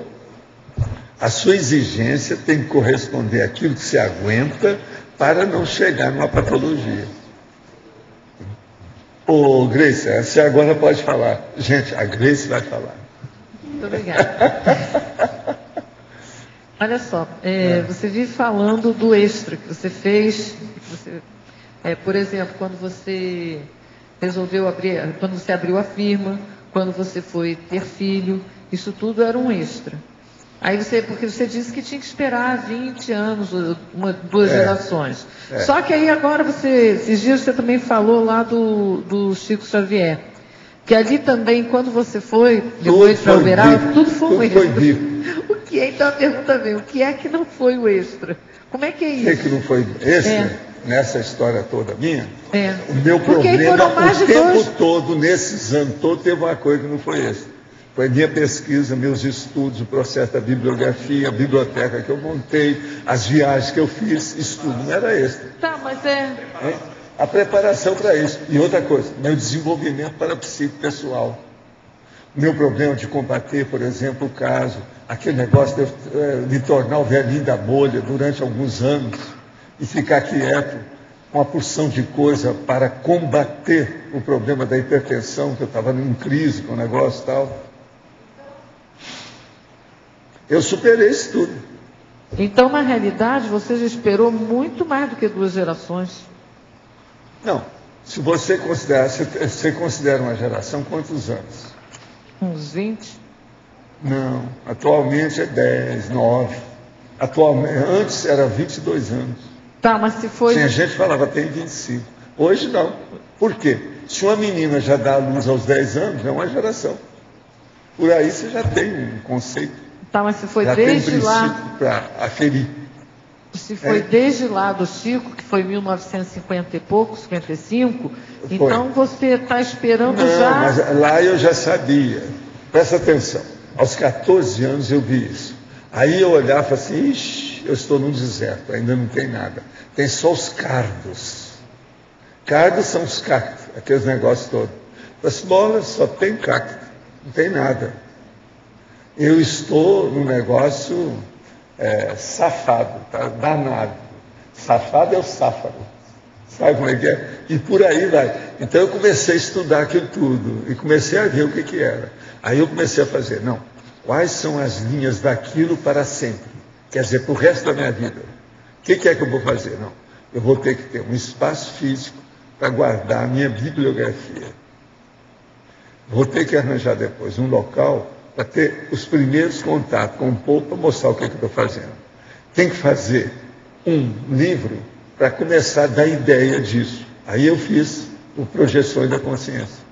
a sua exigência tem que corresponder àquilo que você aguenta para não chegar numa patologia. Ô, Grace, você agora pode falar. Gente, a Grace vai falar. Muito obrigada. Olha só, você vive falando do extra que você fez. Por exemplo, quando você resolveu abrir, quando você abriu a firma, quando você foi ter filho, isso tudo era um extra. Aí porque você disse que tinha que esperar 20 anos, duas gerações. Só que aí agora esses dias você também falou lá do Chico Xavier, que ali também, quando você foi, depois para Uberaba, tudo foi um extra. O que é, então a pergunta vem, o que é que não foi o extra? Como é que é isso? O que não foi extra? Nessa história toda minha, o meu porque problema o tempo todo, nesses anos todos, teve uma coisa que não foi extra. Foi minha pesquisa, meus estudos, o processo da bibliografia, a biblioteca que eu montei, as viagens que eu fiz, isso tudo não era extra. Tá, mas a preparação para isso. E outra coisa, meu desenvolvimento para psico pessoal. Meu problema de combater, por exemplo, o caso, aquele negócio de tornar o velhinho da bolha durante alguns anos e ficar quieto, uma porção de coisa para combater o problema da hipertensão, que eu estava em crise com o negócio e tal. Eu superei isso tudo. Então, na realidade, você já esperou muito mais do que 2 gerações. Não. Se você considera uma geração, quantos anos? Uns 20. Não. Atualmente é 10, 9. Antes era 22 anos. Tá, mas se foi... Sim, a gente falava tem 25. Hoje não. Por quê? Se uma menina já dá à luz aos 10 anos, é uma geração. Por aí você já tem um conceito. Tá, mas se foi já desde tem um lá... para aferir. Se foi desde lá do Chico, que foi 1950 e pouco, 55, então você está esperando já... Não, mas lá eu já sabia. Presta atenção. Aos 14 anos eu vi isso. Aí eu olhava e falava assim, ixi, eu estou num deserto, ainda não tem nada. Tem só os cardos. Cardos são os cactos, aqueles negócios todos. As bolas só tem cacto, não tem nada. Eu estou num negócio safado, tá? Danado. Safado é o sáfaro. Sabe como é que é? E por aí vai. Então eu comecei a estudar aquilo tudo e comecei a ver o que era. Aí eu comecei a fazer, quais são as linhas daquilo para sempre? Quer dizer, para o resto da minha vida. O que é que eu vou fazer? Eu vou ter que ter um espaço físico, para guardar a minha bibliografia. Vou ter que arranjar depois um local para ter os primeiros contatos com o povo para mostrar o que eu estou fazendo. Tem que fazer um livro para começar a dar ideia disso. Aí eu fiz o Projeções da Consciência.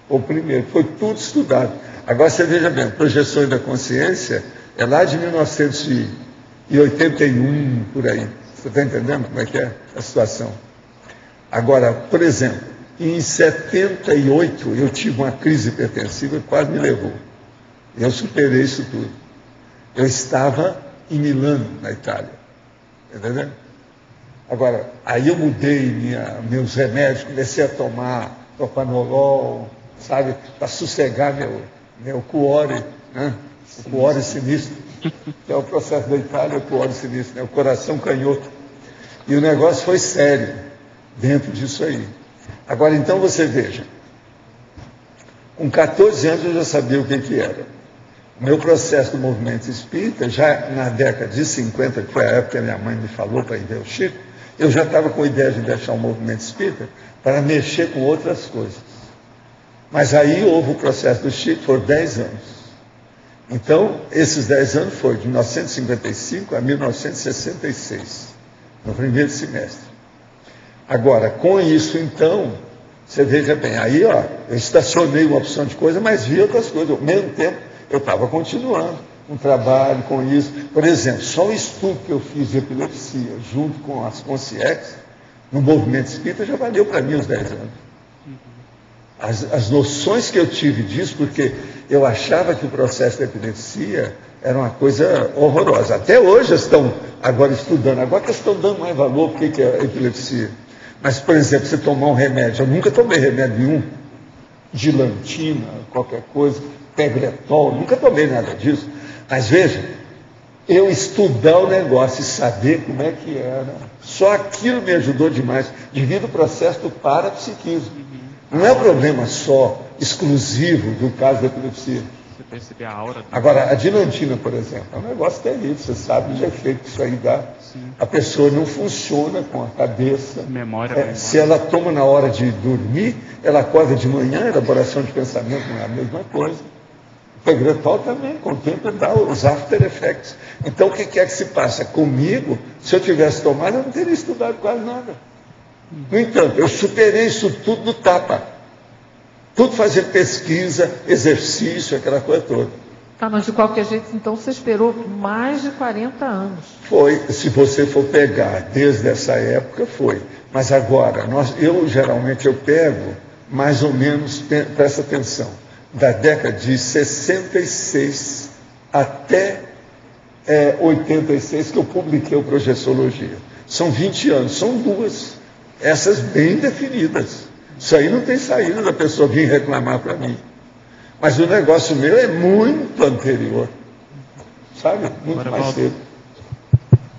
O primeiro, foi tudo estudado. Agora você veja bem, Projeções da Consciência é lá de 1981, por aí. Você está entendendo como é que é a situação? Agora, por exemplo, em 78 eu tive uma crise hipertensiva que quase me levou. Eu superei isso tudo. Eu estava em Milano, na Itália. Entendeu? Agora, aí eu mudei meus remédios, comecei a tomar propanolol, sabe, para sossegar meu cuore, né? O cuore sinistro, que é o processo da Itália, o cuore sinistro, né? O coração canhoto. E o negócio foi sério dentro disso aí. Agora, então, você veja, com 14 anos eu já sabia o que era. O meu processo do movimento espírita, já na década de 50, que foi a época que a minha mãe me falou para ir ver o Chico, eu já estava com a ideia de deixar o movimento espírita para mexer com outras coisas. Mas aí houve o processo do Chico por 10 anos. Então, esses 10 anos foram de 1955 a 1966, no primeiro semestre. Agora, com isso, então, você veja bem, aí, ó, eu estacionei uma opção de coisa, mas vi outras coisas. Ao mesmo tempo, eu estava continuando um trabalho com isso. Por exemplo, só o estudo que eu fiz de epilepsia, junto com as Consciex, no movimento espírita, já valeu para mim uns 10 anos. As noções que eu tive disso, porque eu achava que o processo da epilepsia era uma coisa horrorosa. Até hoje estão agora estudando, agora que estão dando mais valor para o que é epilepsia. Mas, por exemplo, você tomar um remédio, eu nunca tomei remédio nenhum, dilantina, qualquer coisa, Tegretol, nunca tomei nada disso. Mas veja, eu estudar o negócio e saber como é que era, só aquilo me ajudou demais, devido ao processo do parapsiquismo. Não é um problema só exclusivo do caso da epilepsia. Você perceber a aura. Agora, a dilantina, por exemplo, é um negócio terrível. Você sabe o efeito que isso aí dá. Sim. A pessoa não funciona com a cabeça. Memória. Se ela toma na hora de dormir, ela acorda de manhã, a elaboração de pensamento não é a mesma coisa. O Tegretol também, com o tempo, dá os after effects. Então, o que é que se passa? Comigo, se eu tivesse tomado, eu não teria estudado quase nada. No entanto, eu superei isso tudo no tapa. Tudo fazendo pesquisa, exercício, aquela coisa toda. Tá, mas de qualquer jeito, então, você esperou mais de 40 anos. Foi, se você for pegar desde essa época, foi. Mas agora, geralmente eu pego, mais ou menos, presta atenção, da década de 66 até 86, que eu publiquei o Projeciologia. São 20 anos, são duas. Essas bem definidas. Isso aí não tem saída da pessoa vir reclamar para mim. Mas o negócio meu é muito anterior. Sabe? Muito agora, mais cedo.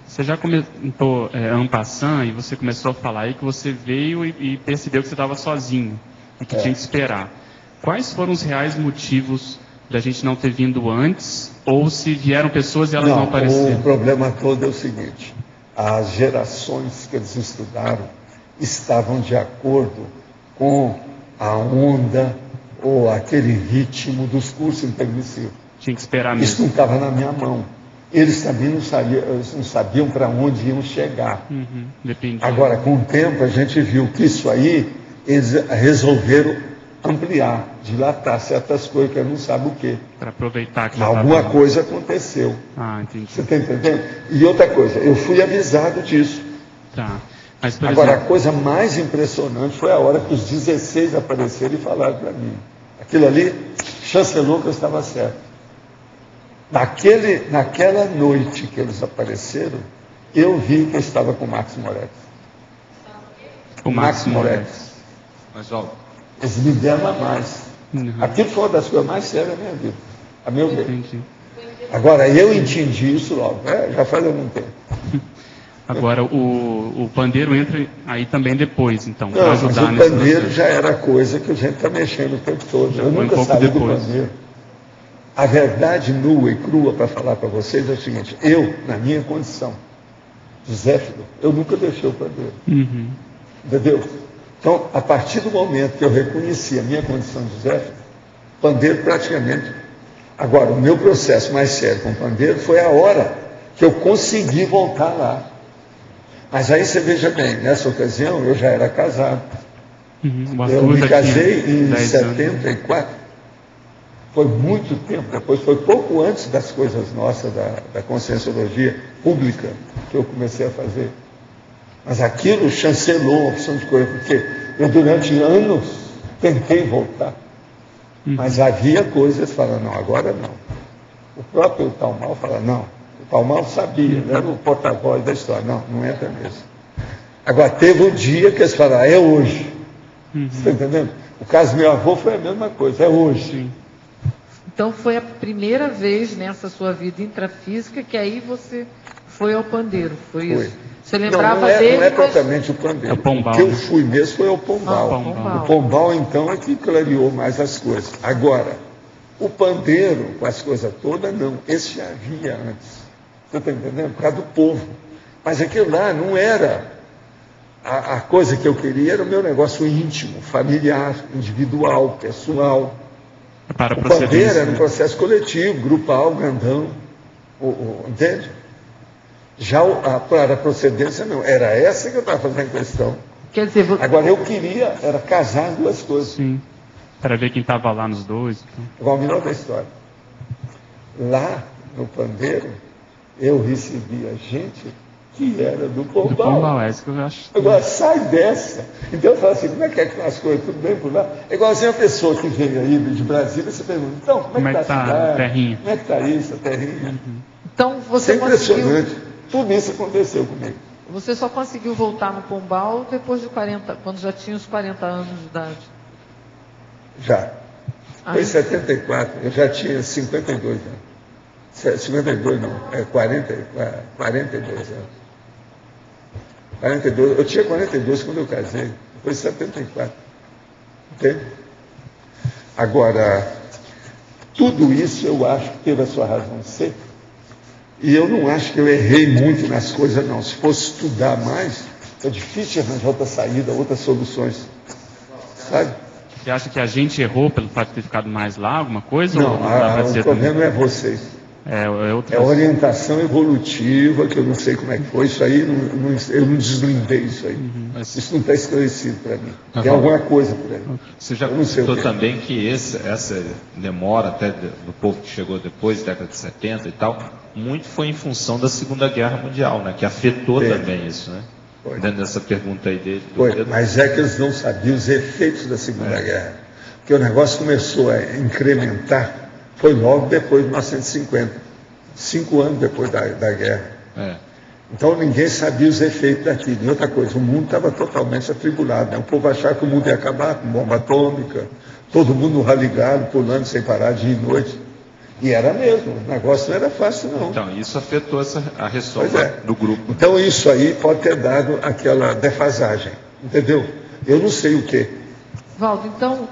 Você já comentou en passant e você começou a falar aí que você veio e percebeu que você estava sozinho e que tinha que esperar. Quais foram os reais motivos da gente não ter vindo antes? Ou se vieram pessoas e elas não apareceram? O problema todo é o seguinte. As gerações que eles estudaram estavam de acordo com a onda ou aquele ritmo dos cursos intermissivos. Tinha que esperar mesmo. Isso não estava na minha mão. Eles também não sabiam para onde iam chegar. Dependia. Agora, com o tempo, a gente viu que isso aí, eles resolveram ampliar, dilatar certas coisas que eu não sabe o quê. Para aproveitar que alguma coisa aconteceu. Ah, entendi. Você está entendendo? E outra coisa, eu fui avisado disso. Tá. Mas, agora, a coisa mais impressionante foi a hora que os 16 apareceram e falaram para mim. Aquilo ali, chancelou que eu estava certo. Naquela noite que eles apareceram, eu vi que eu estava com o Max Moretti. O Max Moretti. Mas, ó, eles me deram a mais. Aquilo foi uma das coisas mais sérias da minha vida. A meu ver. Entendi. Agora, eu entendi isso logo. Já faz algum tempo. Agora, o pandeiro entra aí também depois, então, para ajudar nesse processo. O pandeiro já era coisa que a gente está mexendo o tempo todo. Eu nunca saí do pandeiro. A verdade nua e crua para falar para vocês é o seguinte, eu, na minha condição, Zéfiro, eu nunca deixei o pandeiro. Entendeu? Então, a partir do momento que eu reconheci a minha condição de Zé, pandeiro praticamente. Agora, o meu processo mais sério com o pandeiro foi a hora que eu consegui voltar lá. Mas aí você veja bem, nessa ocasião eu já era casado. Eu me casei em 74. Foi muito tempo depois, foi pouco antes das coisas nossas da conscienciologia pública que eu comecei a fazer. Mas aquilo chancelou uma opção de coisa, porque eu durante anos tentei voltar. Mas havia coisas falando, não, agora não. O próprio Talmal fala, não. O Talmal sabia, era o porta-voz da história. Não, não entra mesmo. Agora, teve um dia que eles falaram, é hoje. Você está entendendo? O caso do meu avô foi a mesma coisa, é hoje. Sim. Então, foi a primeira vez nessa sua vida intrafísica que aí você foi ao pandeiro, foi isso? Você lembrava dele? Não é propriamente o pandeiro. Pombal, o que eu fui mesmo foi ao Pombal. O Pombal, então, é que clareou mais as coisas. Agora, o pandeiro, com as coisas todas, não. Esse já havia antes. Você está entendendo? Por causa do povo. Mas aquilo lá não era... A coisa que eu queria era o meu negócio íntimo, familiar, individual, pessoal. Para o pandeiro era um processo coletivo, grupal, grandão. Entende? Já para a procedência, não. Era essa que eu estava fazendo questão. Quer dizer, agora, eu queria era casar as duas coisas. Sim. Para ver quem estava lá nos dois. Então. Igual a menor da história. Lá, no pandeiro, eu recebia gente que era do Pombal. Do Pombal, é isso que eu acho. Agora, sai dessa. Então, eu falo assim, como é que as coisas, tudo bem por lá? É igualzinho a pessoa que veio aí de Brasília, você pergunta, então, como é que está a cidade? Terrinha? Como é que está isso, a terrinha? Então, você impressionante. Tudo isso aconteceu comigo. Você só conseguiu voltar no Pombal depois de 40, quando já tinha os 40 anos de idade? Já. Foi em 74, eu já tinha 52 anos. 52 não, 42 anos. 42, eu tinha 42 quando eu casei, foi em 74. Entende? Agora, tudo isso eu acho que teve a sua razão de ser. E eu não acho que eu errei muito nas coisas, não. Se fosse estudar mais, é difícil arranjar outra saída, outras soluções. Sabe? Você acha que a gente errou pelo fato de ter ficado mais lá, alguma coisa? Não, o problema não é vocês. É a orientação evolutiva, que eu não sei como é que foi. Isso aí, eu não deslindei isso aí. Isso não está esclarecido para mim. Tem alguma coisa por aí. Você já comentou também que essa demora até do povo que chegou depois, década de 70 e tal, muito foi em função da Segunda Guerra Mundial, né? Que afetou também isso, né? Dentro dessa pergunta aí dele. Mas é que eles não sabiam os efeitos da Segunda Guerra. Porque o negócio começou a incrementar, foi logo depois de 1950, 5 anos depois da guerra. Então ninguém sabia os efeitos daquilo. E outra coisa, o mundo estava totalmente atribulado. Né? O povo achava que o mundo ia acabar com bomba atômica, todo mundo raligado, pulando sem parar dia e noite. E era mesmo, o negócio não era fácil, não. Então, isso afetou a ressalva do grupo. Então, isso aí pode ter dado aquela defasagem, entendeu? Eu não sei o quê. Valdo, então...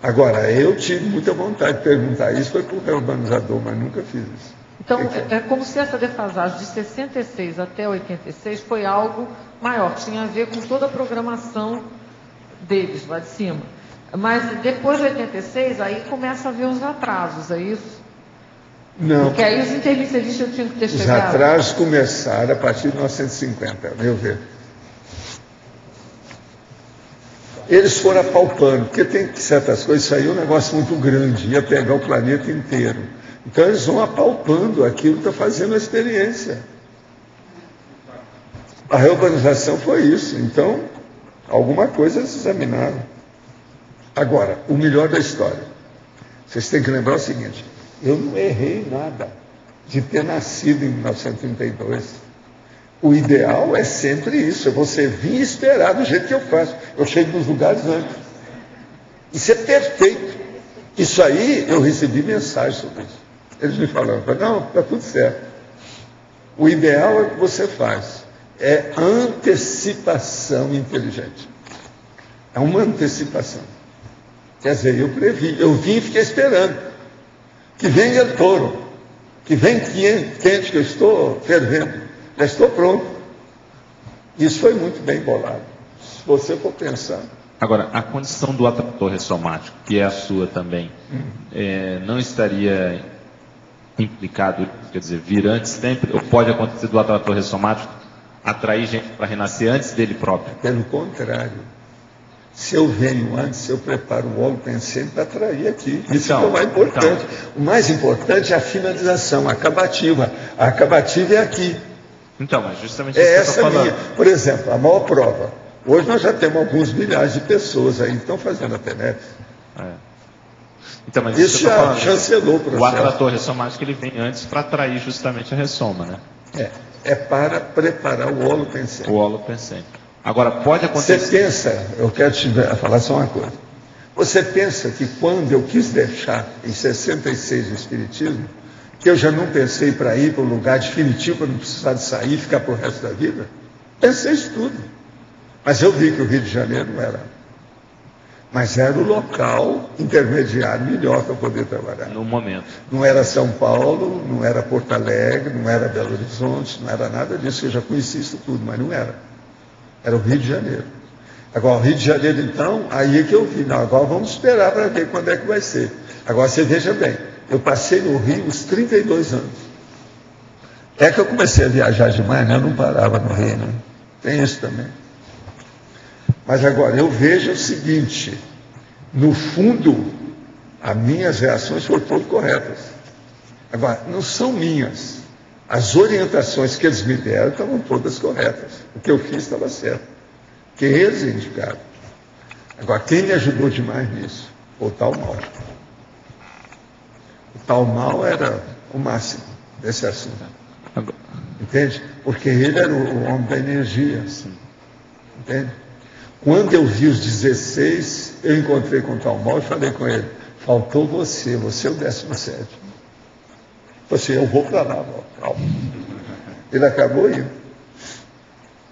Agora, eu tive muita vontade de perguntar isso, foi para o reurbanizador, mas nunca fiz isso. Então, é como se essa defasagem de 66 até 86 foi algo maior, tinha a ver com toda a programação deles lá de cima. Mas depois de 86, aí começa a haver os atrasos, é isso? Não. Porque aí os intervencionistas tinham que ter chegado. Os atrasos começaram a partir de 1950, a meu ver. Eles foram apalpando, porque tem certas coisas, isso aí é um negócio muito grande, ia pegar o planeta inteiro. Então eles vão apalpando aquilo que está fazendo a experiência. A reurbanização foi isso. Então, alguma coisa eles examinaram. Agora, o melhor da história. Vocês têm que lembrar o seguinte, eu não errei nada de ter nascido em 1932. O ideal é sempre isso, é você vir esperar do jeito que eu faço. Eu chego nos lugares antes. Isso é perfeito. Isso aí, eu recebi mensagem sobre isso. Eles me falaram, não, está tudo certo. O ideal é o que você faz. É antecipação inteligente. É uma antecipação. Quer dizer, eu previ, eu vim e fiquei esperando. Que venha o touro, que vem quente, que eu estou fervendo. Já estou pronto. Isso foi muito bem bolado. Se você for pensar, Agora, a condição do atrator ressomático, que é a sua também, não estaria implicado, quer dizer, vir antes sempre, ou pode acontecer do atrator ressomático atrair gente para renascer antes dele próprio? Pelo contrário. Se eu venho antes, eu preparo o óleo pensante para atrair aqui. Isso é o mais importante. O mais importante é a finalização, a acabativa. A acabativa é aqui. Então, mas justamente isso que eu estou falando. Minha. Por exemplo, a maior prova. Hoje nós já temos alguns milhares de pessoas aí que estão fazendo a TENEPS. Então, mas isso já chancelou o processo. O atrator ressomático ele vem antes para atrair justamente a ressoma, né? É para preparar o óleo pensante. O óleo pensante. Agora, pode acontecer... Você pensa, eu quero te falar só uma coisa. Você pensa que quando eu quis deixar, em 66, o Espiritismo, que eu já não pensei para ir para um lugar definitivo, para não precisar de sair e ficar para o resto da vida? Pensei isso tudo. Mas eu vi que o Rio de Janeiro não era. Mas era o local intermediário melhor para poder trabalhar. No momento. Não era São Paulo, não era Porto Alegre, não era Belo Horizonte, não era nada disso. Eu já conheci isso tudo, mas não era. Era o Rio de Janeiro. Agora, o Rio de Janeiro, então, aí é que eu vi. Não, agora vamos esperar para ver quando é que vai ser. Agora, você veja bem, eu passei no Rio uns 32 anos. É que eu comecei a viajar demais, né? Eu não parava no Rio, né? Tem isso também. Mas agora, eu vejo o seguinte, no fundo, as minhas reações foram todas corretas. Agora, não são minhas. As orientações que eles me deram estavam todas corretas. O que eu fiz estava certo. Que eles indicaram. Agora, quem me ajudou demais nisso? Foi o tal mal. O tal mal era o máximo desse assunto. Entende? Porque ele era o homem da energia. Entende? Quando eu vi os 16, eu encontrei com o tal mal e falei com ele, faltou você é o 17º. Eu falei, eu vou para lá, calma. Ele acabou indo.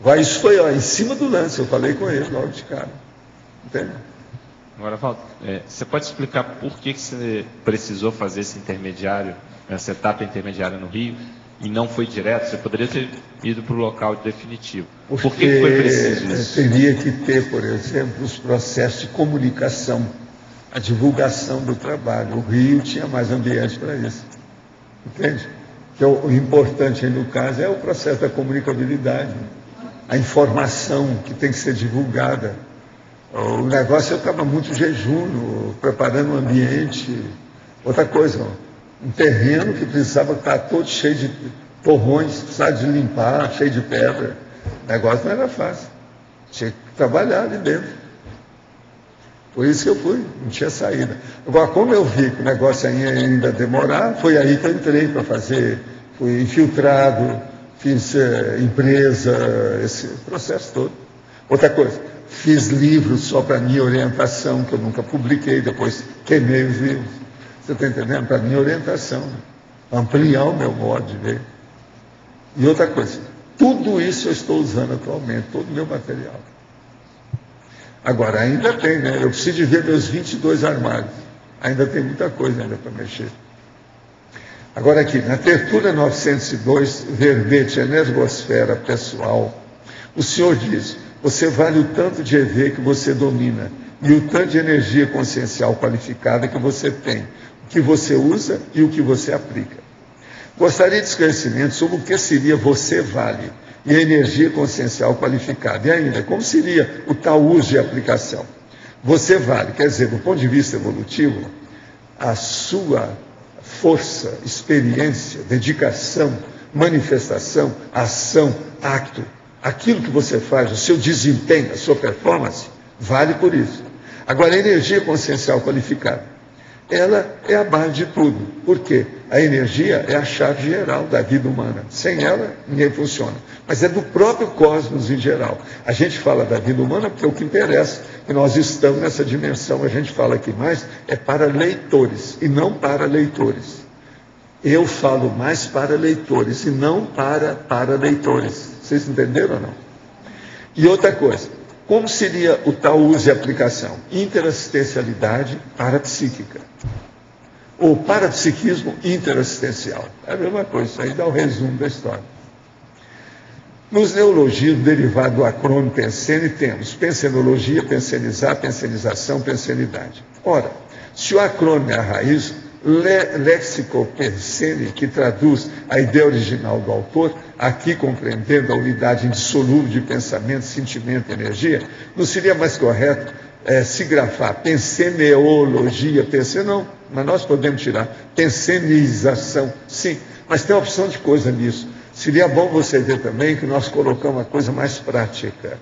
Agora, isso foi em cima do lance, eu falei com ele logo de cara. Entende? Agora, Valdo, você pode explicar por que você precisou fazer esse intermediário, essa etapa intermediária no Rio, e não foi direto? Você poderia ter ido para o local definitivo. Porque por que foi preciso isso? Teria que ter, por exemplo, os processos de comunicação, a divulgação do trabalho. O Rio tinha mais ambiente para isso. Entende? Então, o importante aí no caso é o processo da comunicabilidade, a informação que tem que ser divulgada. O negócio, eu estava muito jejum, preparando o ambiente. Outra coisa, um terreno que precisava estar todo cheio de torrões, precisava de limpar, cheio de pedra. O negócio não era fácil. Tinha que trabalhar ali dentro. Por isso que eu fui, não tinha saída. Agora, como eu vi que o negócio ainda demorar, foi aí que eu entrei para fazer, fui infiltrado, fiz empresa, esse processo todo. Outra coisa, fiz livros só para minha orientação, que eu nunca publiquei, depois queimei os livros. Você está entendendo? Para minha orientação, ampliar o meu modo de ver. E outra coisa, tudo isso eu estou usando atualmente, todo o meu material. Agora, ainda tem, né? Eu preciso de ver meus 22 armários. Ainda tem muita coisa ainda para mexer. Agora aqui, na Tertúlia 902, verbete energosfera pessoal, o senhor diz, você vale o tanto de EV que você domina e o tanto de energia consciencial qualificada que você tem, o que você usa e o que você aplica. Gostaria de esclarecimento sobre o que seria você vale e a energia consciencial qualificada. E ainda, como seria o tal uso e aplicação? Você vale, quer dizer, do ponto de vista evolutivo, a sua força, experiência, dedicação, manifestação, ação, acto, aquilo que você faz, o seu desempenho, a sua performance, vale por isso. Agora, a energia consciencial qualificada, ela é a base de tudo. Por quê? A energia é a chave geral da vida humana. Sem ela, ninguém funciona. Mas é do próprio cosmos em geral. A gente fala da vida humana porque é o que interessa, que nós estamos nessa dimensão. A gente fala aqui mais, é para leitores e não para leitores. Eu falo mais para leitores e não para leitores. Vocês entenderam ou não? E outra coisa, como seria o tal uso e aplicação? Interassistencialidade parapsíquica. Ou parapsiquismo interassistencial. É a mesma coisa, isso aí dá o resumo da história. Nos neologismos derivados do acrônimo pensene, temos pensenologia, pensenizar, pensenização, pensenidade. Ora, se o acrônimo é a raiz, léxico-pensene, que traduz a ideia original do autor, aqui compreendendo a unidade indissolúvel de pensamento, sentimento e energia, não seria mais correto se grafar penseneologia, não, mas nós podemos tirar pensenização, sim, mas tem uma opção de coisa nisso. Seria bom você ver também que nós colocamos uma coisa mais prática.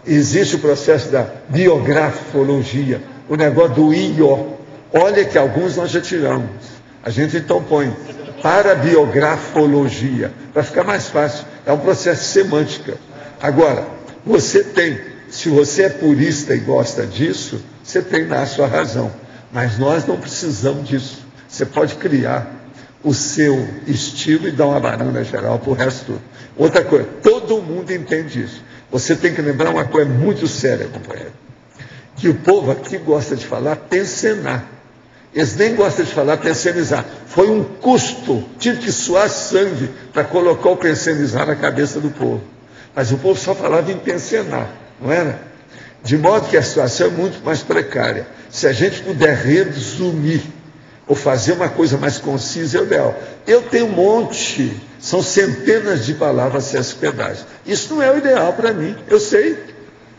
Existe o processo da biografologia, o negócio do IO. Olha que alguns nós já tiramos. A gente então põe para biografologia, para ficar mais fácil. É um processo de semântica. Agora, você tem, se você é purista e gosta disso, você tem na sua razão. Mas nós não precisamos disso. Você pode criar o seu estilo e dar uma banana geral para o resto tudo. Outra coisa, todo mundo entende isso. Você tem que lembrar uma coisa muito séria, companheiro. Que o povo aqui gosta de falar pensenar. Eles nem gostam de falar pensenizar. Foi um custo, tive que suar sangue para colocar o pensenizar na cabeça do povo. Mas o povo só falava em pensenar, não era? De modo que a situação é muito mais precária. Se a gente puder resumir ou fazer uma coisa mais concisa, é o ideal. Eu tenho um monte, são centenas de palavras sem esse pedaço. Isso não é o ideal para mim, eu sei,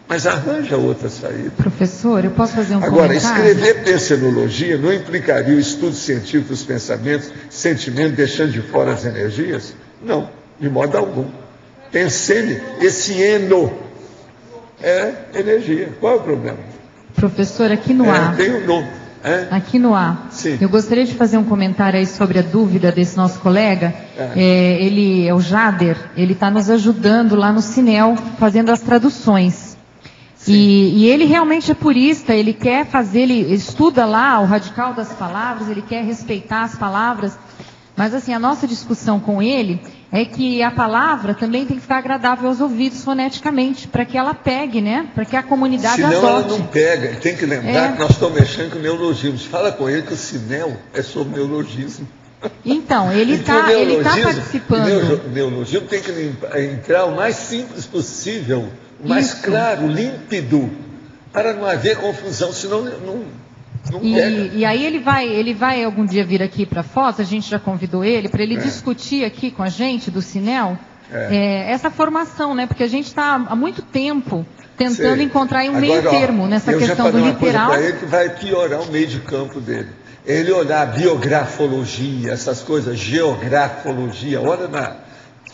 mas arranja outra saída. Professor, eu posso fazer um Agora, comentário? escrever pensenologia não implicaria o estudo científico dos pensamentos, sentimentos, deixando de fora as energias? Não, de modo algum. Pensene, esse eno é energia. Qual é o problema? Professor, aqui no ar. Tem um nome. Aqui no ar. Sim. Eu gostaria de fazer um comentário aí sobre a dúvida desse nosso colega. Ele é o Jader, ele está nos ajudando lá no Cinel, fazendo as traduções. E ele realmente é purista, ele quer fazer, ele estuda lá o radical das palavras, ele quer respeitar as palavras. Mas assim, a nossa discussão com ele é que a palavra também tem que ficar agradável aos ouvidos foneticamente, para que ela pegue, né? Para que a comunidade adote. Senão ela não pega. Tem que lembrar que nós estamos mexendo com neologismos. Fala com ele que o Cinel é sobre neologismo. Então, ele está participando. O neologismo tem que entrar o mais simples possível, o mais claro, límpido, para não haver confusão, senão não e aí ele vai algum dia vir aqui para Foz, a gente já convidou ele, para ele discutir aqui com a gente, do Cinel, essa formação, né? Porque a gente está há muito tempo tentando encontrar aí um meio termo nessa questão do literal. Para ele que vai piorar o meio de campo dele. Ele olhar biografologia, essas coisas, geografologia,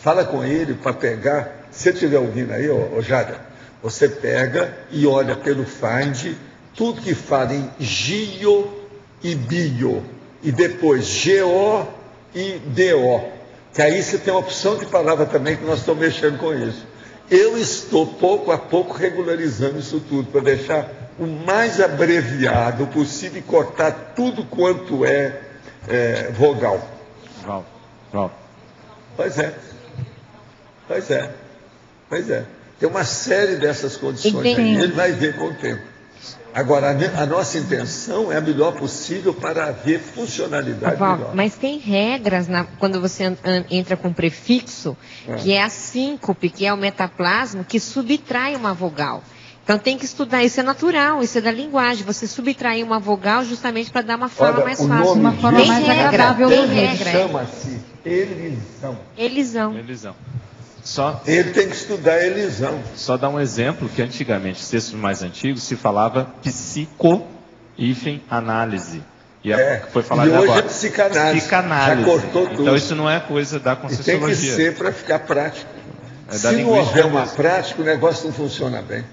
fala com ele para pegar, se você estiver ouvindo aí, Jada, você pega e olha pelo Find, tudo que fala em gio e bio, e depois GO e DO, que aí você tem uma opção de palavra também que nós estamos mexendo com isso. Eu estou pouco a pouco regularizando isso tudo, para deixar o mais abreviado possível e cortar tudo quanto é vogal. Pois é. Tem uma série dessas condições aí, ele vai ver com o tempo. Agora, a nossa intenção é a melhor possível para haver funcionalidade melhor. Mas tem regras quando você entra com prefixo, que é a síncope, que é o metaplasmo, que subtrai uma vogal. Então tem que estudar, isso é natural, isso é da linguagem. Você subtrair uma vogal justamente para dar uma forma mais fácil. Uma forma mais agradável. Chama-se elisão. Ele tem que estudar elisão. Só dar um exemplo que antigamente, textos mais antigos, se falava psico-análise. E foi falado agora. Hoje é psicanálise. Já cortou tudo. Então isso não é coisa da Conscienciologia. Tem que ser para ficar prático. Se não houver uma prática, o negócio não funciona bem.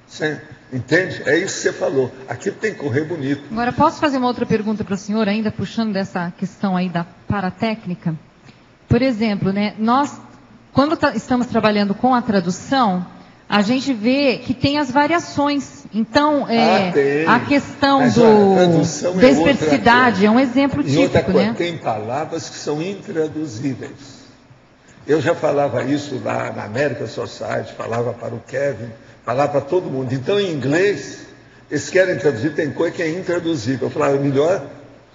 Você entende? É isso que você falou. Aquilo tem que correr bonito. Agora, posso fazer uma outra pergunta para o senhor, ainda puxando dessa questão aí da paratécnica? Por exemplo, né, nós, quando estamos trabalhando com a tradução, a gente vê que tem as variações. Então, a questão da espersidade é um exemplo típico, outra coisa, né? Tem palavras que são intraduzíveis. Eu já falava isso lá na American Society, falava para o Kevin, falava para todo mundo. Então, em inglês, eles querem traduzir, tem coisa que é intraduzível. Eu falava, melhor,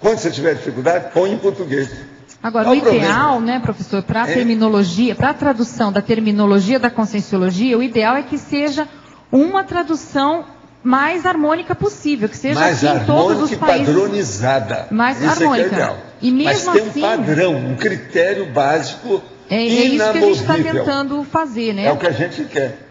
quando você tiver dificuldade, põe em português. Agora, o ideal, né, professor, para a terminologia, para a tradução da terminologia da Conscienciologia, o ideal é que seja uma tradução mais harmônica possível, que seja mais aqui em todos os países. Padronizada. Mais isso harmônica. É que é ideal. E mesmo mas tem assim, um padrão, um critério básico inamovível. Isso que a gente está tentando fazer, né? É o que a gente quer.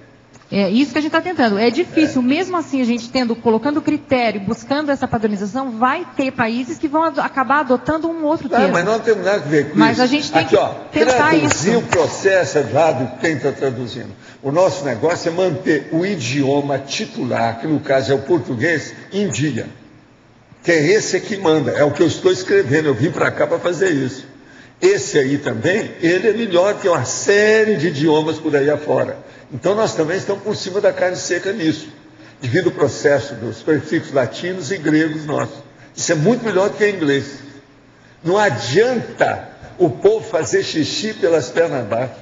É isso que a gente está tentando. É difícil, mesmo assim, a gente colocando critério, buscando essa padronização, vai ter países que vão acabar adotando um outro termo. Mas não tem nada a ver com mas isso. A gente tem aqui, que tentar traduzir isso. O processo é dado quem está traduzindo. O nosso negócio é manter o idioma titular, que no caso é o português, em dia. Que é esse que manda, é o que eu estou escrevendo, eu vim para cá para fazer isso. Esse aí também, ele é melhor que uma série de idiomas por aí afora. Então nós também estamos por cima da carne seca nisso, devido ao processo dos prefixos latinos e gregos nossos. Isso é muito melhor do que em inglês. Não adianta o povo fazer xixi pelas pernas abaixo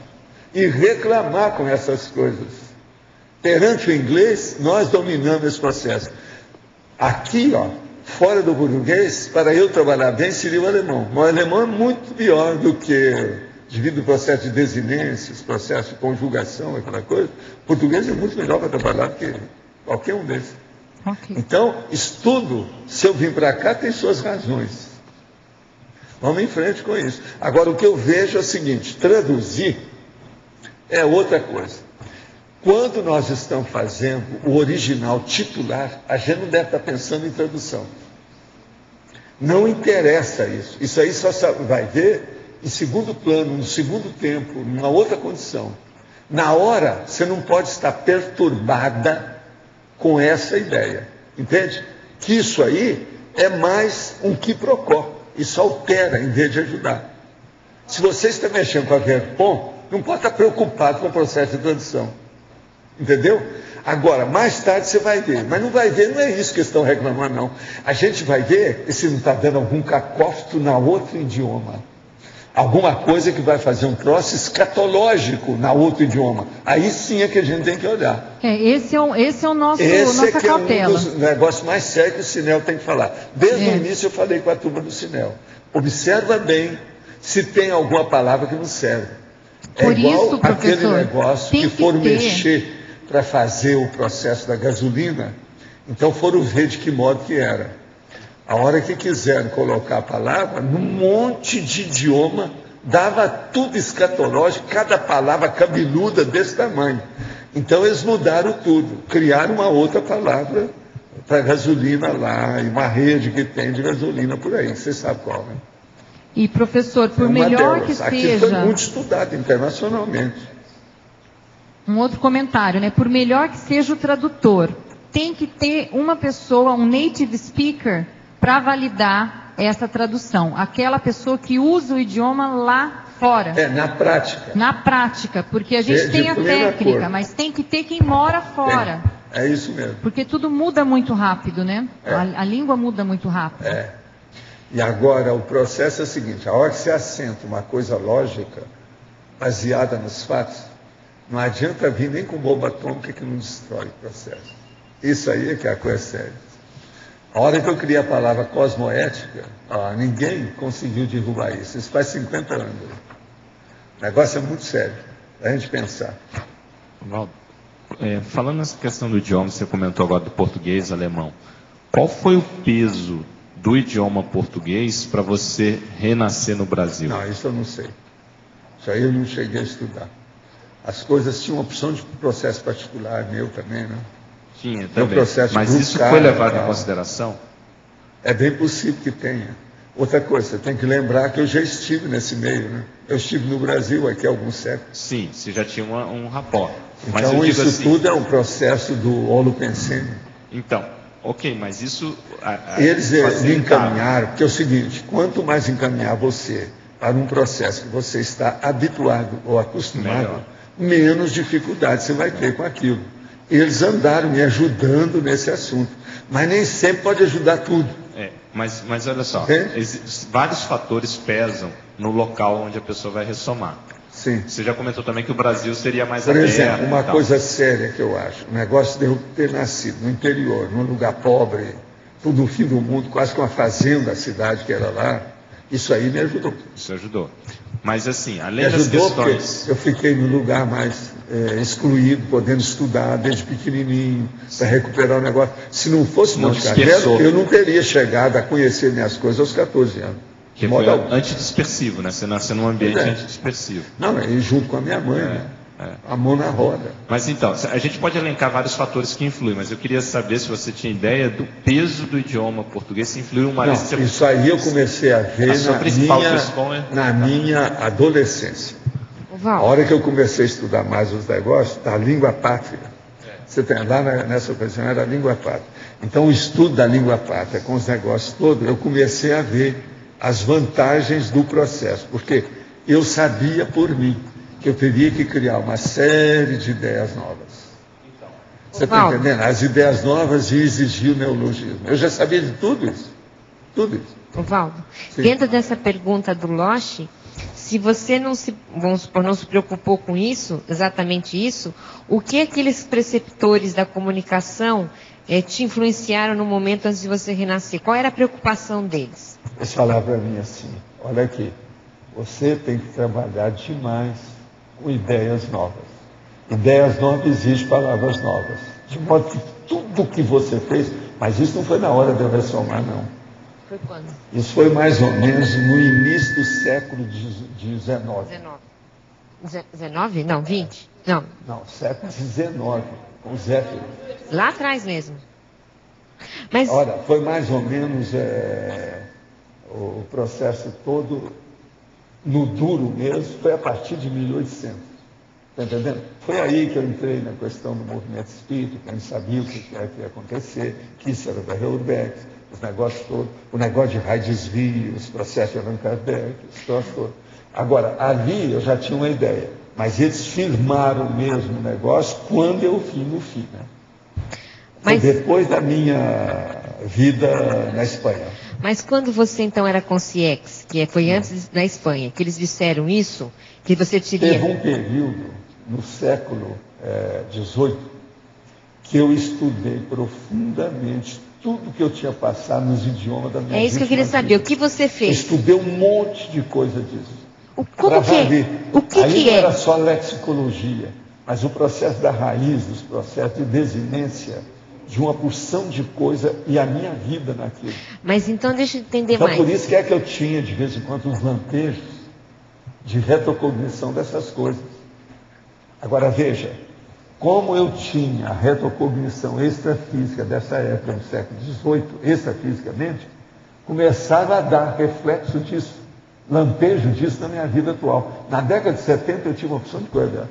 e reclamar com essas coisas. Perante o inglês, nós dominamos esse processo. Aqui, fora do português, para eu trabalhar bem, seria o alemão. Mas o alemão é muito pior do que... devido ao processo de desinências, processo de conjugação, aquela coisa, o português é muito melhor para trabalhar do que qualquer um desses. Okay. Então, estudo, se eu vim para cá, tem suas razões. Vamos em frente com isso. Agora, o que eu vejo é o seguinte, traduzir é outra coisa. Quando nós estamos fazendo o original titular, a gente não deve estar pensando em tradução. Não interessa isso. Isso aí só vai ver em segundo plano, no segundo tempo, numa outra condição. Na hora, você não pode estar perturbada com essa ideia. Entende? Que isso aí é mais um quiprocó. Isso altera em vez de ajudar. Se você está mexendo com a verpom, não pode estar preocupado com o processo de tradução. Entendeu? Agora, mais tarde você vai ver. Mas não vai ver, não é isso que estão reclamando, não. A gente vai ver se não está dando algum cacófito na outro idioma. Alguma coisa que vai fazer um troço escatológico na outro idioma. Aí sim é que a gente tem que olhar. Esse é o nossa cautela. É um dos negócios mais sérios que o Sinel tem que falar. Desde o início eu falei com a turma do Sinel. Observa bem se tem alguma palavra que não serve. Por igual isso, aquele professor, negócio que foram mexer para fazer o processo da gasolina. Então foram ver de que modo que era. A hora que quiseram colocar a palavra, num monte de idioma, dava tudo escatológico, cada palavra cabeluda desse tamanho. Então eles mudaram tudo, criaram uma outra palavra para gasolina lá, e uma rede que tem de gasolina por aí, você sabe qual, né? E professor, por melhor que seja... Aqui foi muito estudado internacionalmente. Um outro comentário, né? Por melhor que seja o tradutor, tem que ter uma pessoa, um native speaker, para validar essa tradução. Aquela pessoa que usa o idioma lá fora. Na prática. Na prática, porque a gente tem a técnica, mas tem que ter quem mora fora. É isso mesmo. Porque tudo muda muito rápido, né? A língua muda muito rápido. E agora, o processo é o seguinte, a hora que você assenta uma coisa lógica, baseada nos fatos, não adianta vir nem com bomba atômica que não destrói o processo. Isso aí é que é a coisa séria. A hora que eu criei a palavra cosmoética, ninguém conseguiu derrubar isso. Isso faz 50 anos. O negócio é muito sério, para a gente pensar. Valdo, falando nessa questão do idioma, você comentou agora do português e alemão. Qual foi o peso do idioma português para você renascer no Brasil? Não, isso eu não sei. Isso aí eu não cheguei a estudar. As coisas tinham opção de processo particular meu também, né? Tinha também, mas isso foi levado em consideração? É bem possível que tenha. Outra coisa, você tem que lembrar que eu já estive nesse meio, né? Eu estive no Brasil aqui há alguns séculos. Sim, você já tinha um rapport. Mas então isso assim, tudo é um processo do Holopensene. Então, ok, mas isso... Eles me encaminharam, porque é o seguinte, quanto mais encaminhar você para um processo que você está habituado ou acostumado, menos dificuldade você vai ter com aquilo. Eles andaram me ajudando nesse assunto, mas nem sempre pode ajudar tudo. Mas olha só, vários fatores pesam no local onde a pessoa vai ressomar. Sim. Você já comentou também que o Brasil seria mais aberto. Por exemplo, uma coisa séria que eu acho, o negócio de eu ter nascido no interior, num lugar pobre, tudo no fim do mundo, quase que uma fazenda, a cidade que era lá, Isso aí me ajudou. Isso ajudou. Mas assim, além me das ajudou questões... porque eu fiquei no lugar mais excluído, podendo estudar desde pequenininho, para recuperar o negócio. Se não fosse Monte Castelo, eu não teria chegado a conhecer minhas coisas aos 14 anos. Que foi antidispersivo, né? Você nasceu num ambiente antidispersivo. Não, e junto com a minha mãe, né? A mão na roda. Mas então, a gente pode elencar vários fatores que influem, mas eu queria saber se você tinha ideia do peso do idioma português, se influiu uma vez. Isso aí eu comecei a ver na minha adolescência. A hora que eu comecei a estudar mais os negócios, da língua pátria. Você tem lá nessa ocasião era a língua pátria. Então o estudo da língua pátria com os negócios todos, eu comecei a ver as vantagens do processo, porque eu sabia por mim que eu teria que criar uma série de ideias novas. Você está entendendo? As ideias novas iam exigir o neologismo. Eu já sabia de tudo isso. Tudo isso. Valdo, dentro dessa pergunta do Loche, se você não se preocupou com isso, exatamente isso, o que aqueles preceptores da comunicação te influenciaram no momento antes de você renascer? Qual era a preocupação deles? Eles falaram para mim assim, olha aqui, você tem que trabalhar demais com ideias novas. Ideias novas exigem palavras novas. De modo que tudo que você fez, mas isso não foi na hora de eu ressomar, não. Foi quando? Isso foi mais ou menos no início do século XIX. 19? Não, 20? Não. Não, século XIX, com Zéfiro. Lá atrás mesmo. Mas... Olha, foi mais ou menos o processo todo, no duro mesmo, foi a partir de 1800. Está entendendo? Foi aí que eu entrei na questão do movimento espírita, que eu não sabia o que ia acontecer, que isso era da Heuerbeck, os negócios todos, o negócio de raio desvio, os processos de Allan Kardec, os troços todos. Agora, ali eu já tinha uma ideia, mas eles firmaram mesmo o negócio quando eu vim no fim, né? Mas... Foi depois da minha vida na Espanha. Mas quando você então era consciex, que foi antes na Espanha, que eles disseram isso, que você teria... Teve um período no século XVIII que eu estudei profundamente tudo que eu tinha passado nos idiomas da minha vida. É isso que eu queria saber. O que você fez? Eu estudei um monte de coisa disso. Como que é? O que aí que não é? era só lexicologia, mas o processo da raiz, os processos de desinência, de uma porção de coisa e a minha vida naquilo. Mas então deixa eu entender mais. mais. Por isso que é que eu tinha, de vez em quando, uns lampejos de retrocognição dessas coisas. Agora veja, como eu tinha a retrocognição extrafísica dessa época, no século XVIII, extrafisicamente, começava a dar reflexo disso, lampejo disso na minha vida atual. Na década de 70 eu tive uma opção de coisa.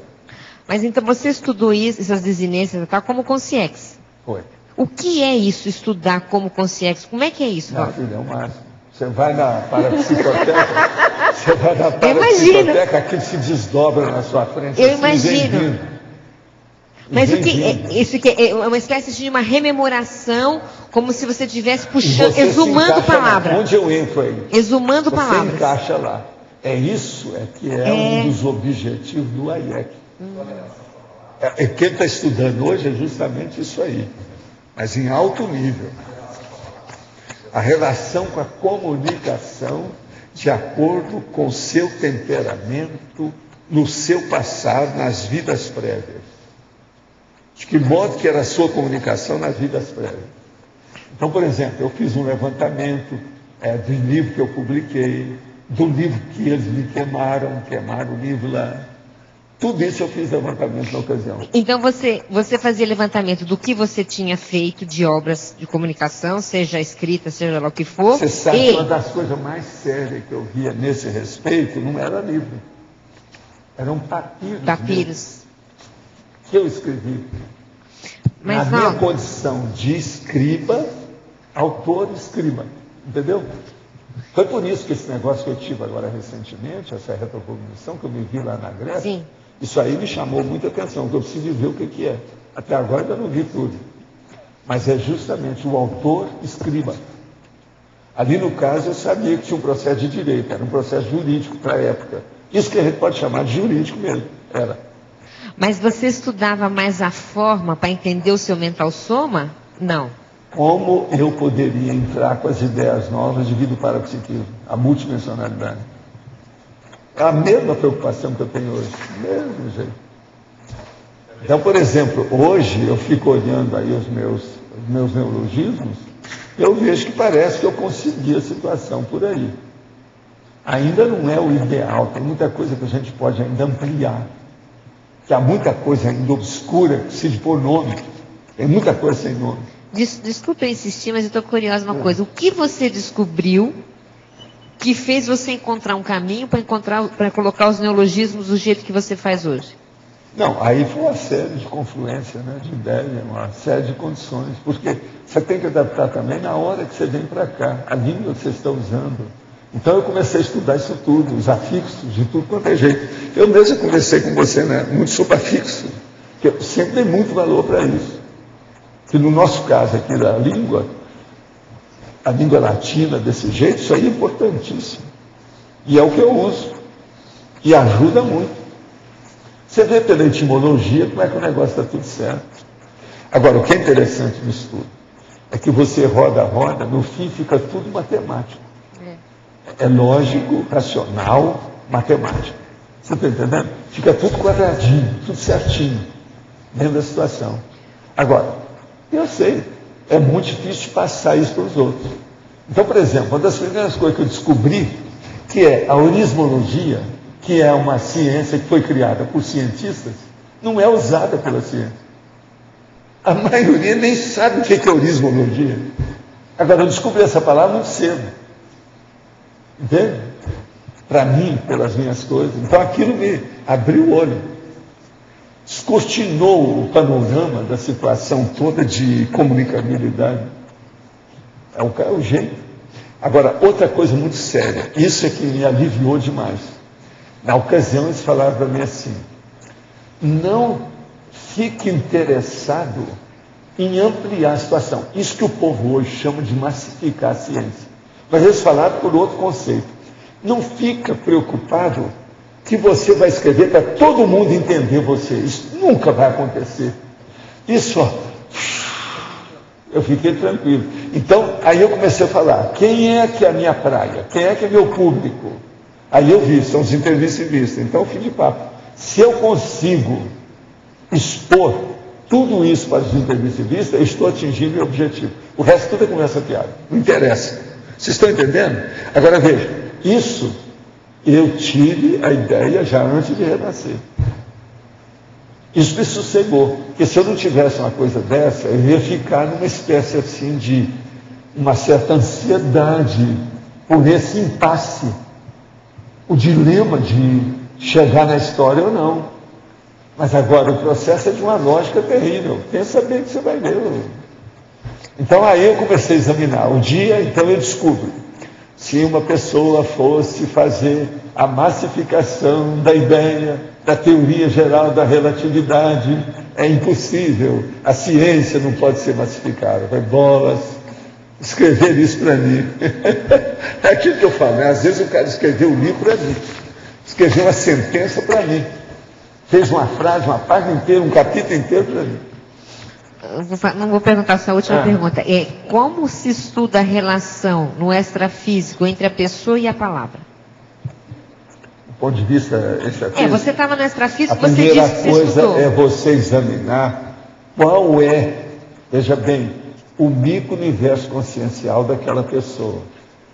Mas então você estudou isso, essas desinências, tá, como consciex? Foi. O que é isso, estudar como consciex? Como é que é isso? Não, filho, é o máximo. Você vai na parapsicoteca, aquilo se desdobra na sua frente. Eu imagino. Mas o que é? Isso que é uma espécie de uma rememoração, como se você estivesse puxando, exumando palavras. Onde eu entro aí? Exumando palavras. Você encaixa lá. É isso que é um dos objetivos do AIEC. Quem está estudando hoje é justamente isso aí, mas em alto nível. A relação com a comunicação de acordo com o seu temperamento, no seu passado, nas vidas prévias. De que modo que era a sua comunicação nas vidas prévias. Então, por exemplo, eu fiz um levantamento do livro que eu publiquei, do livro que eles me queimaram o livro lá. Tudo isso eu fiz levantamento na ocasião. Então você fazia levantamento do que você tinha feito de obras de comunicação, seja escrita, seja lá o que for. Você sabe que uma das coisas mais sérias que eu via nesse respeito não era livro. Eram papiros. Papiros. Que eu escrevi. Mas na minha condição de escriba, autor escriba. Entendeu? Foi por isso que esse negócio que eu tive agora recentemente, essa retrocognição que eu me vi lá na Grécia, sim, isso aí me chamou muita atenção, porque eu preciso ver o que é. Até agora eu não vi tudo. Mas é justamente o autor escriba. Ali no caso eu sabia que tinha um processo de direito, era um processo jurídico para a época. Isso que a gente pode chamar de jurídico mesmo, era. Mas você estudava mais a forma para entender o seu mental soma? Não. como eu poderia entrar com as ideias novas devido ao parapsiquismo, a multidimensionalidade. É a mesma preocupação que eu tenho hoje, mesmo jeito. Então, por exemplo, hoje eu fico olhando aí os meus neologismos, eu vejo que parece que eu consegui a situação por aí. Ainda não é o ideal, tem muita coisa que a gente pode ainda ampliar. Que há muita coisa ainda obscura, que precisa pôr nome. Tem muita coisa sem nome. Desculpa eu insistir, mas eu estou curiosa uma coisa. O que você descobriu que fez você encontrar um caminho para colocar os neologismos do jeito que você faz hoje? Não, aí foi uma série de confluência, né, de ideias, uma série de condições. Porque você tem que adaptar também na hora que você vem para cá, a língua que você está usando. Então eu comecei a estudar isso tudo, os afixos, de tudo quanto é jeito. Eu mesmo conversei com você, né, muito sobre afixo, que eu sempre dei muito valor para isso. Que no nosso caso aqui da língua, a língua latina desse jeito, isso aí é importantíssimo. E é o que eu uso. E ajuda muito. Você vê pela etimologia como é que o negócio está tudo certo. Agora, o que é interessante no estudo é que você roda, no fim fica tudo matemático. É lógico, racional, matemático. Você está entendendo? Fica tudo quadradinho, tudo certinho, dentro da situação. Agora, eu sei, é muito difícil passar isso para os outros. Então, por exemplo, uma das primeiras coisas que eu descobri, que é a orismologia, que é uma ciência que foi criada por cientistas, não é usada pela ciência. A maioria nem sabe o que é orismologia. Agora, eu descobri essa palavra muito cedo. Entende? Para mim, pelas minhas coisas. Então, aquilo me abriu o olho. Descortinou o panorama da situação toda de comunicabilidade. É o jeito. Agora, outra coisa muito séria. Isso é que me aliviou demais. Na ocasião, eles falaram para mim assim: não fique interessado em ampliar a situação. Isso que o povo hoje chama de massificar a ciência. Mas eles falaram por outro conceito. Não fica preocupado que você vai escrever para todo mundo entender você. Isso nunca vai acontecer. Isso, ó, eu fiquei tranquilo. Então, aí eu comecei a falar: quem é que é a minha praia? Quem é que é meu público? Aí eu vi, são os intermissivistas. Então, fim de papo. Se eu consigo expor tudo isso para os intermissivistas, eu estou atingindo o meu objetivo. O resto tudo é conversa fiada. Não interessa. Vocês estão entendendo? Agora veja, isso eu tive a ideia já antes de renascer. Isso me sossegou. Porque se eu não tivesse uma coisa dessa, eu ia ficar numa espécie assim de uma certa ansiedade por esse impasse. O dilema de chegar na história ou não. Mas agora o processo é de uma lógica terrível. Pensa bem que você vai ver. Então aí eu comecei a examinar. Um dia, então eu descubro. Se uma pessoa fosse fazer a massificação da ideia, da teoria geral da relatividade, é impossível. A ciência não pode ser massificada. Vai bolas. Escrever isso para mim. É aquilo que eu falo, né? Às vezes o cara escreveu um livro para mim. Escreveu uma sentença para mim. Fez uma frase, uma página inteira, um capítulo inteiro para mim. Não vou perguntar essa última pergunta. Como se estuda a relação no extrafísico entre a pessoa e a palavra? Do ponto de vista extrafísico? Você estava no extrafísico, você disse que você estudou. A primeira coisa é você examinar qual é, veja bem, o micro-universo consciencial daquela pessoa.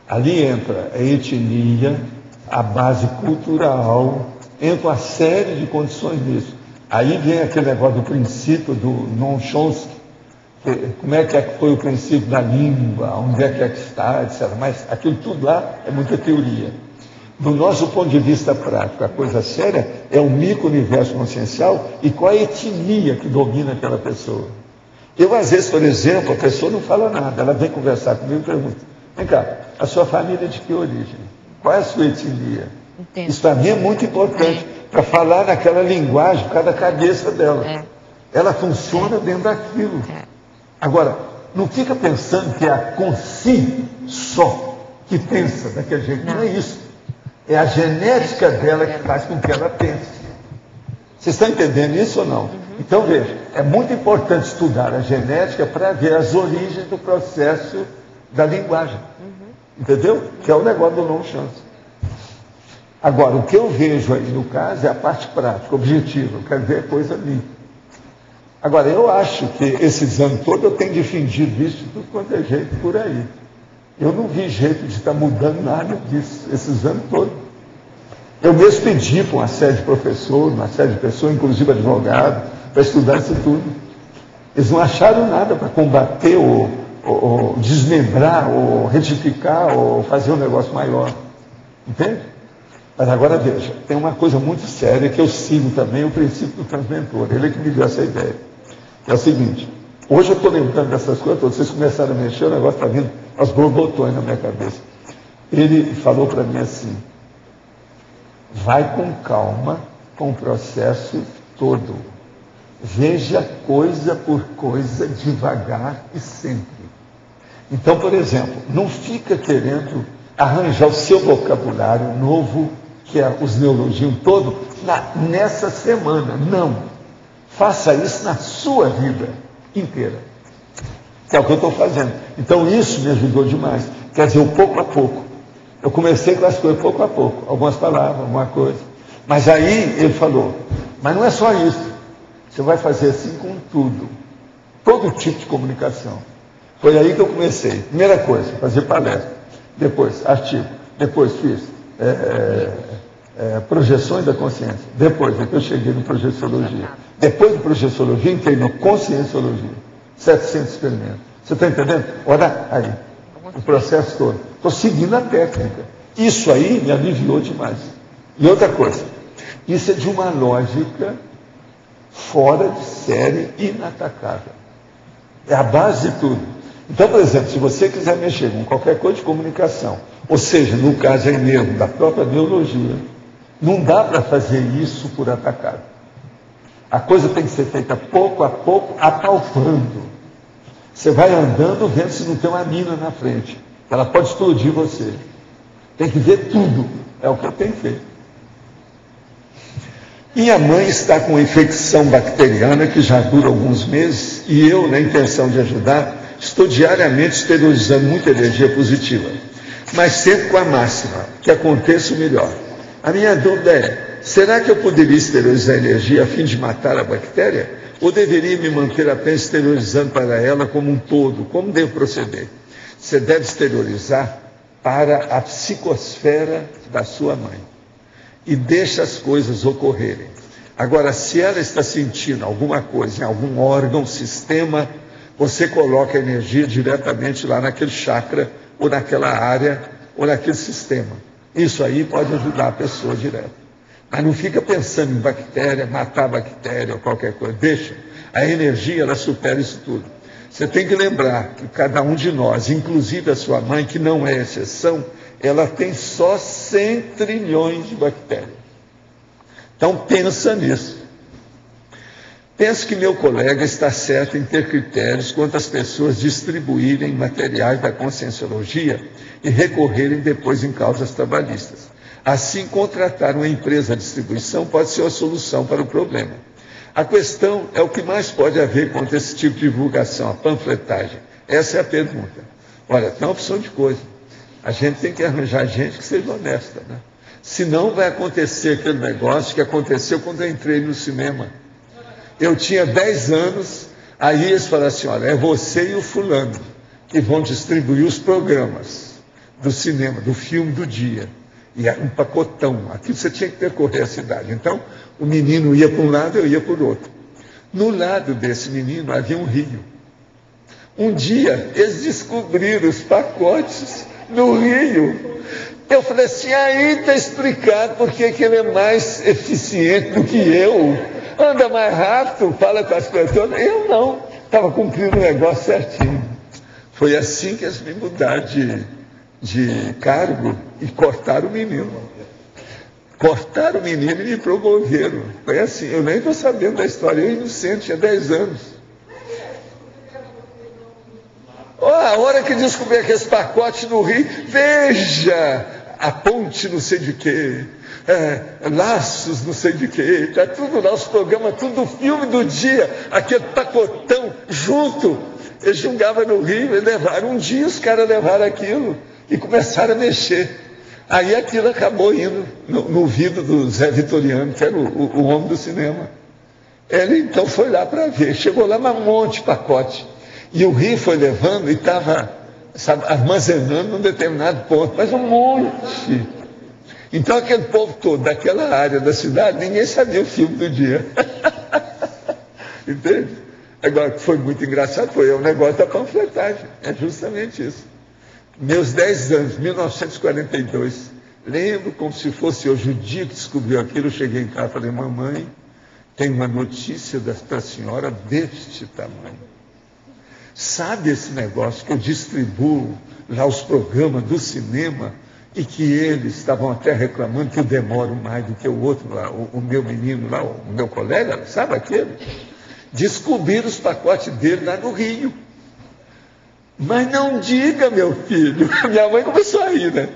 Ali entra a etnia, a base cultural, entra uma série de condições nisso. Aí vem aquele negócio do princípio do Noam Chomsky, como é que foi o princípio da língua, onde é que está, etc. Mas aquilo tudo lá é muita teoria. Do nosso ponto de vista prático, a coisa séria é o micro-universo consciencial e qual a etnia que domina aquela pessoa. Eu, às vezes, por exemplo, a pessoa não fala nada, ela vem conversar comigo e pergunta: vem cá, a sua família é de que origem? Qual é a sua etnia? Entendo. Isso para mim é muito importante, para falar naquela linguagem, por causa da cabeça dela. Ela funciona dentro daquilo. Agora, não fica pensando que é a consci só que pensa daquele jeito. Não é isso. É a genética dela que faz com que ela pense. Vocês estão entendendo isso ou não? Então, veja, é muito importante estudar a genética para ver as origens do processo da linguagem. Entendeu? Que é o negócio do non-chance. Agora, o que eu vejo aí no caso é a parte prática, objetiva. Eu quero ver a coisa ali. Agora, eu acho que esses anos todos eu tenho defendido isso de tudo quanto é jeito por aí. Eu não vi jeito de estar mudando nada disso, esses anos todos. Eu mesmo pedi para uma série de professores, uma série de pessoas, inclusive advogados, para estudar isso tudo. Eles não acharam nada para combater ou desmembrar, ou retificar, ou fazer um negócio maior. Entende? Mas agora veja, tem uma coisa muito séria que eu sigo também, o princípio do transmentor. Ele é que me deu essa ideia. É o seguinte, hoje eu estou lembrando dessas coisas todas, vocês começaram a mexer, o negócio está vindo aos borbotões na minha cabeça. Ele falou para mim assim, vai com calma com o processo todo. Veja coisa por coisa, devagar e sempre. Então, por exemplo, não fica querendo arranjar o seu vocabulário novo, que é os neologismos todos, nessa semana. Não. Faça isso na sua vida inteira. Que é o que eu estou fazendo. Então, isso me ajudou demais. Quer dizer, o pouco a pouco. Eu comecei com as coisas pouco a pouco. Algumas palavras, alguma coisa. Mas aí ele falou, mas não é só isso. Você vai fazer assim com tudo. Todo tipo de comunicação. Foi aí que eu comecei. Primeira coisa, fazer palestra. Depois, artigo. Depois fiz projeções da consciência. Depois eu cheguei no projeciologia. Depois de projeciologia, entrei na conscienciologia. 700 experimentos. Você está entendendo? Olha aí. O processo todo. Estou seguindo a técnica. Isso aí me aliviou demais. E outra coisa. Isso é de uma lógica fora de série, inatacável. É a base de tudo. Então, por exemplo, se você quiser mexer com qualquer coisa de comunicação, ou seja, no caso aí mesmo, da própria neurologia, não dá para fazer isso por atacado. A coisa tem que ser feita pouco a pouco, apalpando. Você vai andando, vendo se não tem uma mina na frente. Ela pode explodir você. Tem que ver tudo. É o que eu tenho feito. Minha mãe está com infecção bacteriana que já dura alguns meses e eu, na intenção de ajudar, estou diariamente esterilizando muita energia positiva, mas sempre com a máxima, que aconteça o melhor. A minha dúvida é, será que eu poderia esterilizar a energia a fim de matar a bactéria? Ou deveria me manter apenas esterilizando para ela como um todo? Como devo proceder? Você deve esterilizar para a psicosfera da sua mãe. E deixa as coisas ocorrerem. Agora, se ela está sentindo alguma coisa em algum órgão, sistema, você coloca a energia diretamente lá naquele chakra, ou naquela área, ou naquele sistema. Isso aí pode ajudar a pessoa direto. Mas não fica pensando em bactéria, matar a bactéria ou qualquer coisa. Deixa. A energia, ela supera isso tudo. Você tem que lembrar que cada um de nós, inclusive a sua mãe, que não é exceção, ela tem só 100 trilhões de bactérias. Então, pensa nisso. Penso que meu colega está certo em ter critérios quanto às pessoas distribuírem materiais da conscienciologia e recorrerem depois em causas trabalhistas. Assim, contratar uma empresa de distribuição pode ser a solução para o problema. A questão é o que mais pode haver contra esse tipo de divulgação, a panfletagem. Essa é a pergunta. Olha, tem uma opção de coisa. A gente tem que arranjar gente que seja honesta, né? Senão vai acontecer aquele negócio que aconteceu quando eu entrei no cinema. Eu tinha 10 anos, aí eles falaram assim, olha, é você e o fulano que vão distribuir os programas do cinema, do filme do dia. E era um pacotão, aqui você tinha que percorrer a cidade. Então, o menino ia para um lado, eu ia para o outro. No lado desse menino havia um rio. Um dia, eles descobriram os pacotes no rio. Eu falei assim, aí está explicado porque que ele é mais eficiente do que eu. Anda mais rápido, fala com as coisas todas. Eu não, estava cumprindo o negócio certinho. Foi assim que eles me mudaram de cargo e cortaram o menino. Cortaram o menino e me promoveram. Foi assim, eu nem estou sabendo da história, eu inocente, tinha 10 anos. A hora que descobri aqueles pacotes no rio, veja a ponte não sei de quê, laços não sei de quê, tá tudo lá, os programas, tudo filme do dia, aquele pacotão junto. Eles jogavam no rio e levaram. Um dia os caras levaram aquilo e começaram a mexer. Aí aquilo acabou indo no ouvido do Zé Vitoriano, que era o homem do cinema. Ele então foi lá para ver, chegou lá, mas um monte de pacote. E o rio foi levando e estava armazenando num determinado ponto, mas um monte. Então aquele povo todo daquela área da cidade, ninguém sabia o filme do dia. Entende? Agora, o que foi muito engraçado foi o negócio da panfletagem. É justamente isso. Meus 10 anos, 1942, lembro como se fosse hoje o dia que descobriu aquilo. Eu cheguei em casa e falei: mamãe, tem uma notícia da senhora deste tamanho. Sabe esse negócio que eu distribuo lá os programas do cinema e que eles estavam até reclamando que eu demoro mais do que o outro lá, o meu menino lá, o meu colega, sabe aquele? Descobriram os pacotes dele lá no Rio. Mas não diga, meu filho. Minha mãe começou a rir, né?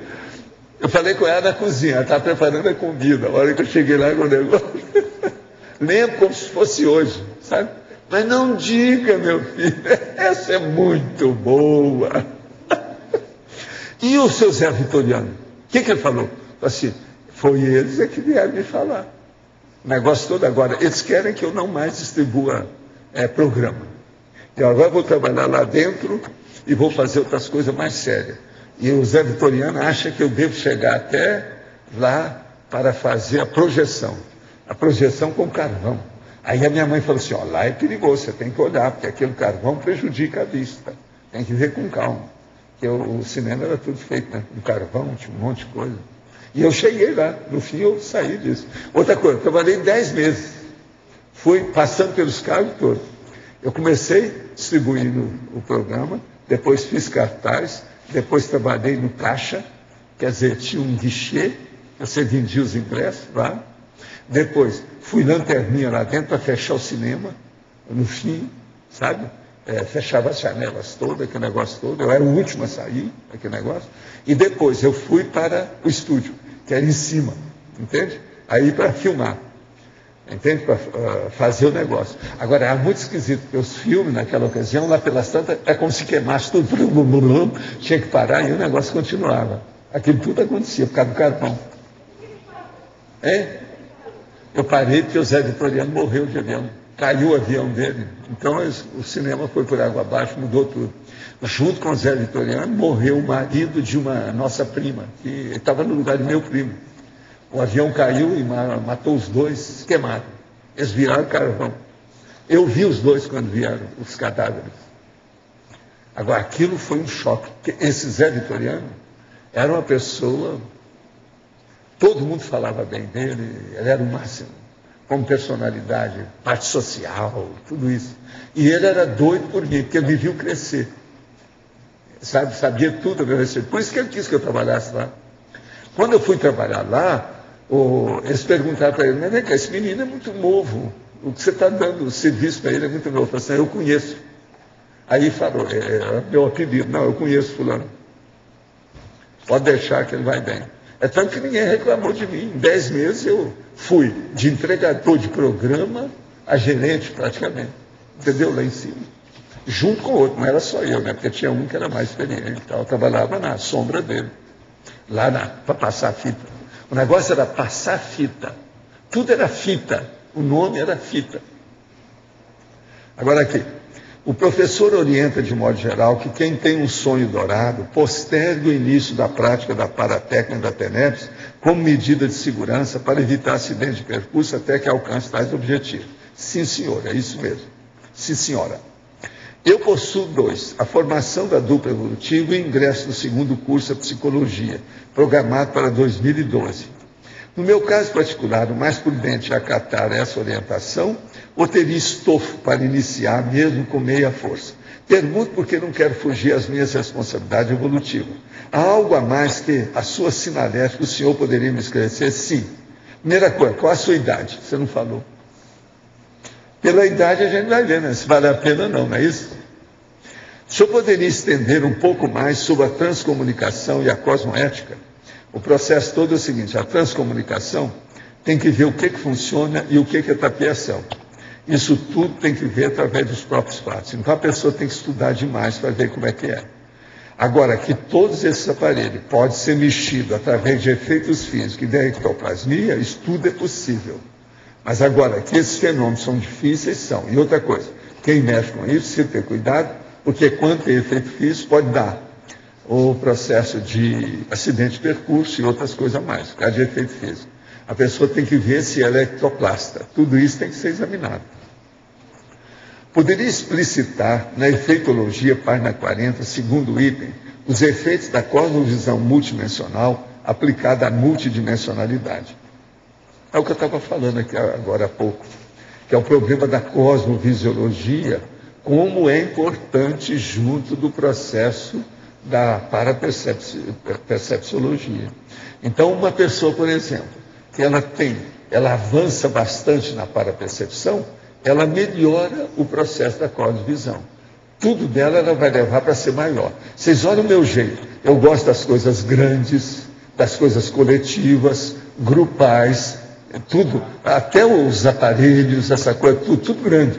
Eu falei com ela na cozinha, ela estava preparando a comida. A hora que eu cheguei lá com o negócio, lembro como se fosse hoje, sabe? Mas não diga, meu filho, essa é muito boa. E o seu Zé Vitoriano? O que ele falou? Assim, foi eles que vieram me falar. O negócio todo agora, eles querem que eu não mais distribua programa. Eu agora vou trabalhar lá dentro e vou fazer outras coisas mais sérias. E o Zé Vitoriano acha que eu devo chegar até lá para fazer a projeção com carvão. Aí a minha mãe falou assim: ó, lá é perigoso, você tem que olhar, porque aquele carvão prejudica a vista. Tem que ver com calma. Porque o cinema era tudo feito, né? Com carvão, tinha um monte de coisa. E eu cheguei lá, no fim eu saí disso. Outra coisa, eu trabalhei 10 meses. Fui passando pelos cargos todos. Eu comecei distribuindo o programa, depois fiz cartaz, depois trabalhei no caixa, quer dizer, tinha um guichê, você vendia os ingressos lá. Depois fui lanterninha lá dentro para fechar o cinema, no fim, sabe? Fechava as janelas todas, aquele negócio todo. Eu era o último a sair, aquele negócio. E depois eu fui para o estúdio, que era em cima, entende? Aí para filmar, entende? Para fazer o negócio. Agora, era muito esquisito, porque os filmes, naquela ocasião, lá pelas tantas, é como se queimasse tudo, tinha que parar e o negócio continuava. Aquilo tudo acontecia por causa do carvão. Eu parei porque o Zé Vitoriano morreu de avião. Caiu o avião dele. Então o cinema foi por água abaixo, mudou tudo. Junto com o Zé Vitoriano, morreu o marido de uma nossa prima, que estava no lugar do meu primo. O avião caiu e matou os dois, queimaram. Eles viraram carvão. Eu vi os dois quando vieram, os cadáveres. Agora, aquilo foi um choque. Porque esse Zé Vitoriano era uma pessoa... Todo mundo falava bem dele, ele era o máximo, como personalidade, parte social, tudo isso. E ele era doido por mim, porque ele me viu crescer. Sabe, sabia tudo a meu respeito. Por isso que ele quis que eu trabalhasse lá. Quando eu fui trabalhar lá, eles perguntaram para ele: mas vem cá, esse menino é muito novo, o que você está dando o serviço para ele é muito novo. Eu falei assim: eu conheço. Aí falou, meu apelido: não, eu conheço fulano. Pode deixar que ele vai bem. É tanto que ninguém reclamou de mim. Em 10 meses eu fui de entregador de programa a gerente praticamente. Entendeu? Lá em cima. Junto com o outro, não era só eu, né? Porque tinha um que era mais experiente. Eu trabalhava na sombra dele. Lá para passar fita. O negócio era passar fita. Tudo era fita. O nome era fita. Agora aqui. O professor orienta, de modo geral, que quem tem um sonho dourado postergue o início da prática da paratécnica da TENEPS como medida de segurança para evitar acidente de percurso até que alcance tais objetivos. Sim, senhor, é isso mesmo. Sim, senhora. Eu possuo 2, a formação da dupla evolutiva e o ingresso no segundo curso de psicologia, programado para 2012. No meu caso particular, o mais prudente é acatar essa orientação ou teria estofo para iniciar mesmo com meia força? Pergunto porque não quero fugir às minhas responsabilidades evolutivas. Há algo a mais que a sua sinalética, o senhor poderia me esclarecer? Sim. Primeira coisa, qual a sua idade? Você não falou. Pela idade a gente vai ver, né? Se vale a pena ou não é isso? O senhor poderia estender um pouco mais sobre a transcomunicação e a cosmoética? O processo todo é o seguinte, a transcomunicação tem que ver o que funciona e o que é tapeação. Isso tudo tem que ver através dos próprios fatos. Então a pessoa tem que estudar demais para ver como é que é. Agora, que todos esses aparelhos podem ser mexidos através de efeitos físicos e da ectoplasmia, isso tudo é possível. Mas agora, que esses fenômenos são difíceis, são. E outra coisa, quem mexe com isso, precisa ter cuidado, porque quando tem efeito físico, pode dar o processo de acidente de percurso e outras coisas a mais, por causa de efeito físico. A pessoa tem que ver se ela é ectoplasta. Tudo isso tem que ser examinado. Poderia explicitar na efeitologia, página 40, segundo item, os efeitos da cosmovisão multidimensional aplicada à multidimensionalidade. É o que eu estava falando aqui agora há pouco, que é o problema da cosmovisiologia, como é importante junto do processo da parapercepciologia. Então, uma pessoa, por exemplo, que ela avança bastante na parapercepção, ela melhora o processo da cosmovisão. Tudo dela ela vai levar para ser maior. Vocês olham o meu jeito. Eu gosto das coisas grandes, das coisas coletivas, grupais, tudo, até os aparelhos, essa coisa, tudo grande.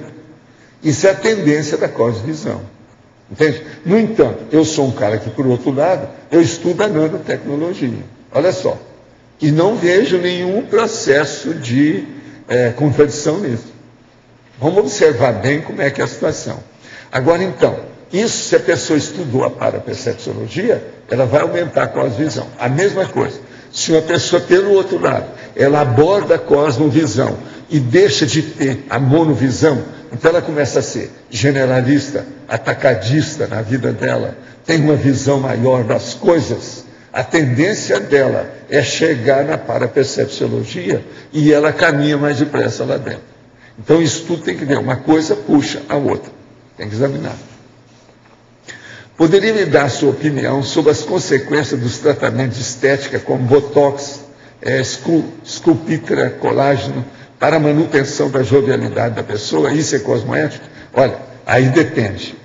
Isso é a tendência da cosmovisão. Entende? No entanto, eu sou um cara que, por outro lado, eu estudo a nanotecnologia. Olha só. E não vejo nenhum processo de contradição nisso. Vamos observar bem como é que é a situação. Agora, então, isso, se a pessoa estudou a parapercepciologia, ela vai aumentar a cosmovisão. A mesma coisa. Se uma pessoa, pelo outro lado, ela aborda a cosmovisão e deixa de ter a monovisão, então ela começa a ser generalista, atacadista na vida dela, tem uma visão maior das coisas. A tendência dela é chegar na parapercepciologia e ela caminha mais depressa lá dentro. Então isso tudo tem que ver, uma coisa puxa a outra, tem que examinar. Poderia me dar a sua opinião sobre as consequências dos tratamentos de estética, como botox, esculpitra, colágeno, para a manutenção da jovialidade da pessoa? Isso é cosmoético? Olha, aí depende.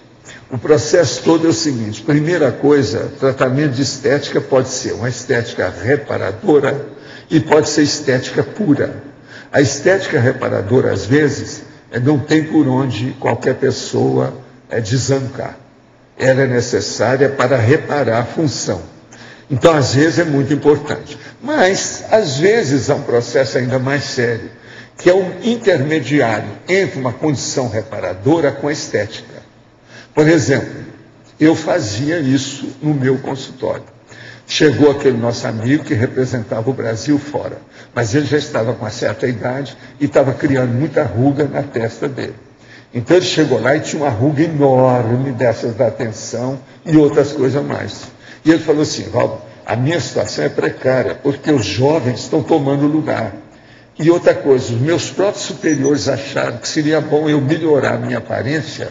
O processo todo é o seguinte: primeira coisa, tratamento de estética pode ser uma estética reparadora e pode ser estética pura. A estética reparadora, às vezes, não tem por onde qualquer pessoa desancar. Ela é necessária para reparar a função. Então, às vezes, é muito importante. Mas, às vezes, há um processo ainda mais sério, que é um intermediário entre uma condição reparadora com a estética. Por exemplo, eu fazia isso no meu consultório. Chegou aquele nosso amigo que representava o Brasil fora, mas ele já estava com uma certa idade e estava criando muita ruga na testa dele. Então ele chegou lá e tinha uma ruga enorme dessas da atenção e outras coisas mais. E ele falou assim: Valdo, a minha situação é precária, porque os jovens estão tomando lugar. E outra coisa, os meus próprios superiores acharam que seria bom eu melhorar a minha aparência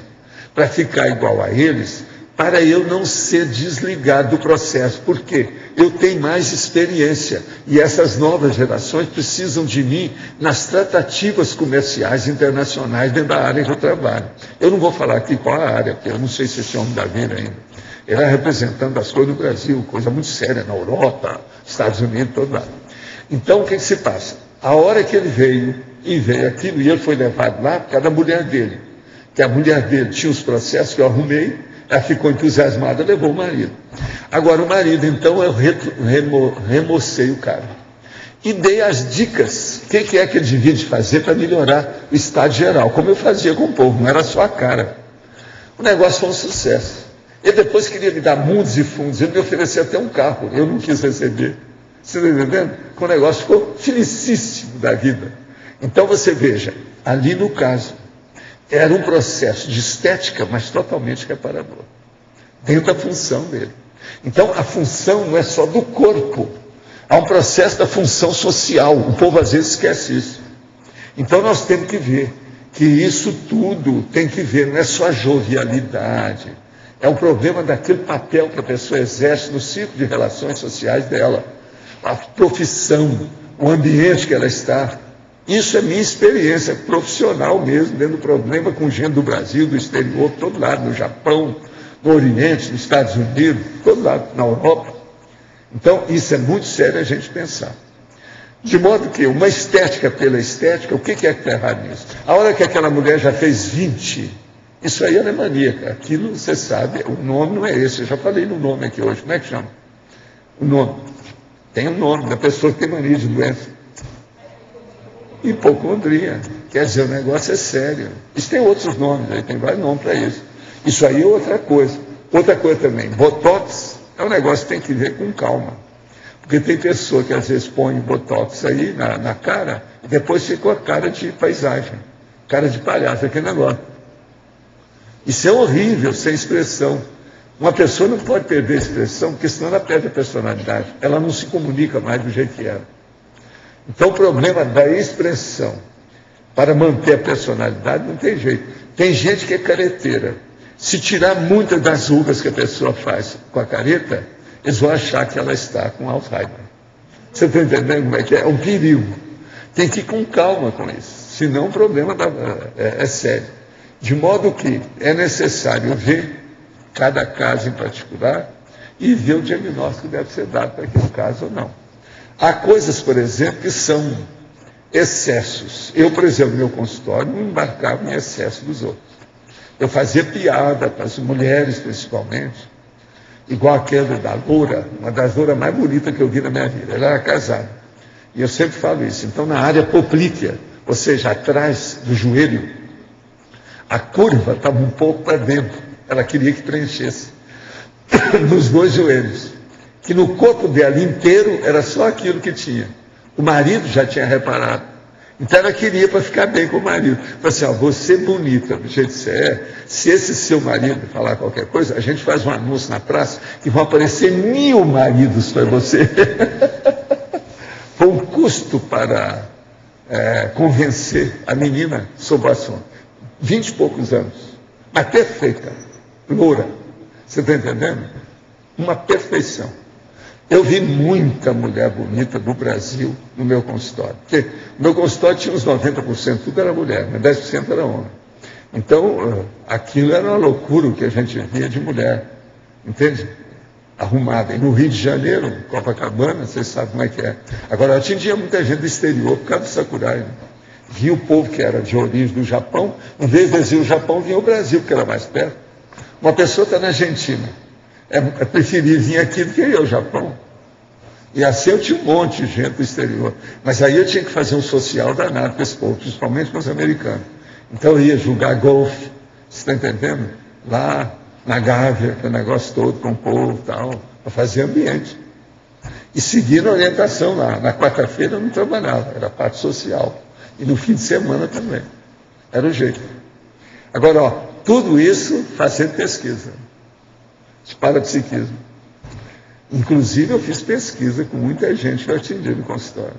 para ficar igual a eles, para eu não ser desligado do processo, porque eu tenho mais experiência e essas novas gerações precisam de mim nas tratativas comerciais internacionais dentro da área que eu trabalho. Eu não vou falar aqui qual a área, porque eu não sei se esse homem está vendo ainda. Ele é representando as coisas do Brasil, coisa muito séria na Europa, Estados Unidos, todo lado. Então, o que se passa? A hora que ele veio aquilo, e ele foi levado lá por causa da mulher dele, que a mulher dele tinha os processos que eu arrumei, ela ficou entusiasmada, levou o marido. Agora o marido, então, eu remocei o cara. E dei as dicas, o que é que ele devia de fazer para melhorar o estado geral, como eu fazia com o povo, não era só a cara. O negócio foi um sucesso. Ele depois queria me dar mundos e fundos, ele me ofereceu até um carro, eu não quis receber. Você está entendendo? O negócio ficou felicíssimo da vida. Então você veja, ali no caso, era um processo de estética, mas totalmente reparador, dentro da função dele. Então, a função não é só do corpo, há um processo da função social. O povo às vezes esquece isso. Então, nós temos que ver que isso tudo tem que ver, não é só a jovialidade, é um problema daquele papel que a pessoa exerce no ciclo de relações sociais dela, a profissão, o ambiente que ela está. Isso é minha experiência profissional mesmo, dentro do problema com gente do Brasil, do exterior, todo lado, no Japão, no Oriente, nos Estados Unidos, todo lado, na Europa. Então, isso é muito sério a gente pensar. De modo que uma estética pela estética, o que é que está errado nisso? A hora que aquela mulher já fez 20, isso aí é maníaca. Aquilo, você sabe, o nome não é esse. Eu já falei no nome aqui hoje. Como é que chama? O nome. Tem um nome da pessoa que tem mania de doença. Hipocondria. Quer dizer, o negócio é sério. Isso tem outros nomes, aí tem vários nomes para isso. Isso aí é outra coisa. Outra coisa também, botox é um negócio que tem que ver com calma. Porque tem pessoa que às vezes põe botox aí na cara e depois fica com a cara de paisagem, cara de palhaço, aquele negócio. Isso é horrível, sem expressão. Uma pessoa não pode perder a expressão, porque senão ela perde a personalidade. Ela não se comunica mais do jeito que era. Então o problema da expressão, para manter a personalidade, não tem jeito. Tem gente que é careteira. Se tirar muitas das rugas que a pessoa faz com a careta, eles vão achar que ela está com Alzheimer. Você está entendendo como é que é? É um perigo. Tem que ir com calma com isso, senão o problema é sério. De modo que é necessário ver cada caso em particular e ver o diagnóstico que deve ser dado para aquele caso ou não. Há coisas, por exemplo, que são excessos. Eu, por exemplo, no meu consultório, não embarcava em excesso dos outros. Eu fazia piada para as mulheres, principalmente, igual aquela da loura, uma das louras mais bonitas que eu vi na minha vida. Ela era casada. E eu sempre falo isso. Então, na área poplítea, ou seja, atrás do joelho, a curva estava um pouco para dentro. Ela queria que preenchesse nos dois joelhos. Que no corpo dela inteiro era só aquilo que tinha. O marido já tinha reparado. Então ela queria para ficar bem com o marido. Falei assim, ó, você bonita, do jeito que você é, se esse seu marido falar qualquer coisa, a gente faz um anúncio na praça que vão aparecer 1000 maridos para você. Foi um custo para convencer a menina sobre o assunto. 20 e poucos anos. Mas perfeita, loura. Você está entendendo? Uma perfeição. Eu vi muita mulher bonita do Brasil no meu consultório. Porque o meu consultório tinha uns 90%, tudo era mulher, mas 10% era homem. Então, aquilo era uma loucura o que a gente via de mulher. Entende? Arrumada. E no Rio de Janeiro, Copacabana, vocês sabem como é que é. Agora, eu atingia muita gente do exterior por causa do Sakurai. Né? Via o povo que era de origem do Japão, em vez de dizer o Japão, vinha o Brasil, porque era mais perto. Uma pessoa está na Argentina. É preferir vir aqui do que ir ao Japão. E assim eu tinha um monte de gente do exterior. Mas aí eu tinha que fazer um social danado com esse povo, principalmente com os americanos. Então eu ia jogar golfe, você está entendendo? Lá na Gávea, aquele negócio todo com o povo e tal, para fazer ambiente. E seguir a orientação lá. Na quarta-feira eu não trabalhava, era parte social. E no fim de semana também. Era o jeito. Agora, ó, tudo isso fazendo pesquisa. De parapsiquismo. Inclusive, eu fiz pesquisa com muita gente que eu atendi no consultório.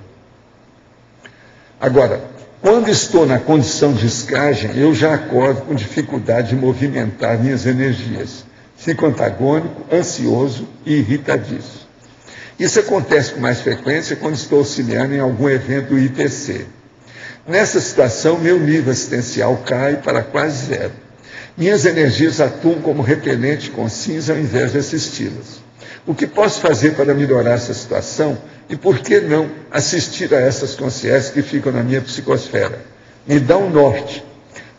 Agora, quando estou na condição de escagem, eu já acordo com dificuldade de movimentar minhas energias. Fico antagônico, ansioso e irritadiço. Isso acontece com mais frequência quando estou auxiliando em algum evento do IPC. Nessa situação, meu nível assistencial cai para quase zero. Minhas energias atuam como repelente com cinza ao invés de assisti-las. O que posso fazer para melhorar essa situação e por que não assistir a essas consciências que ficam na minha psicosfera? Me dá um norte.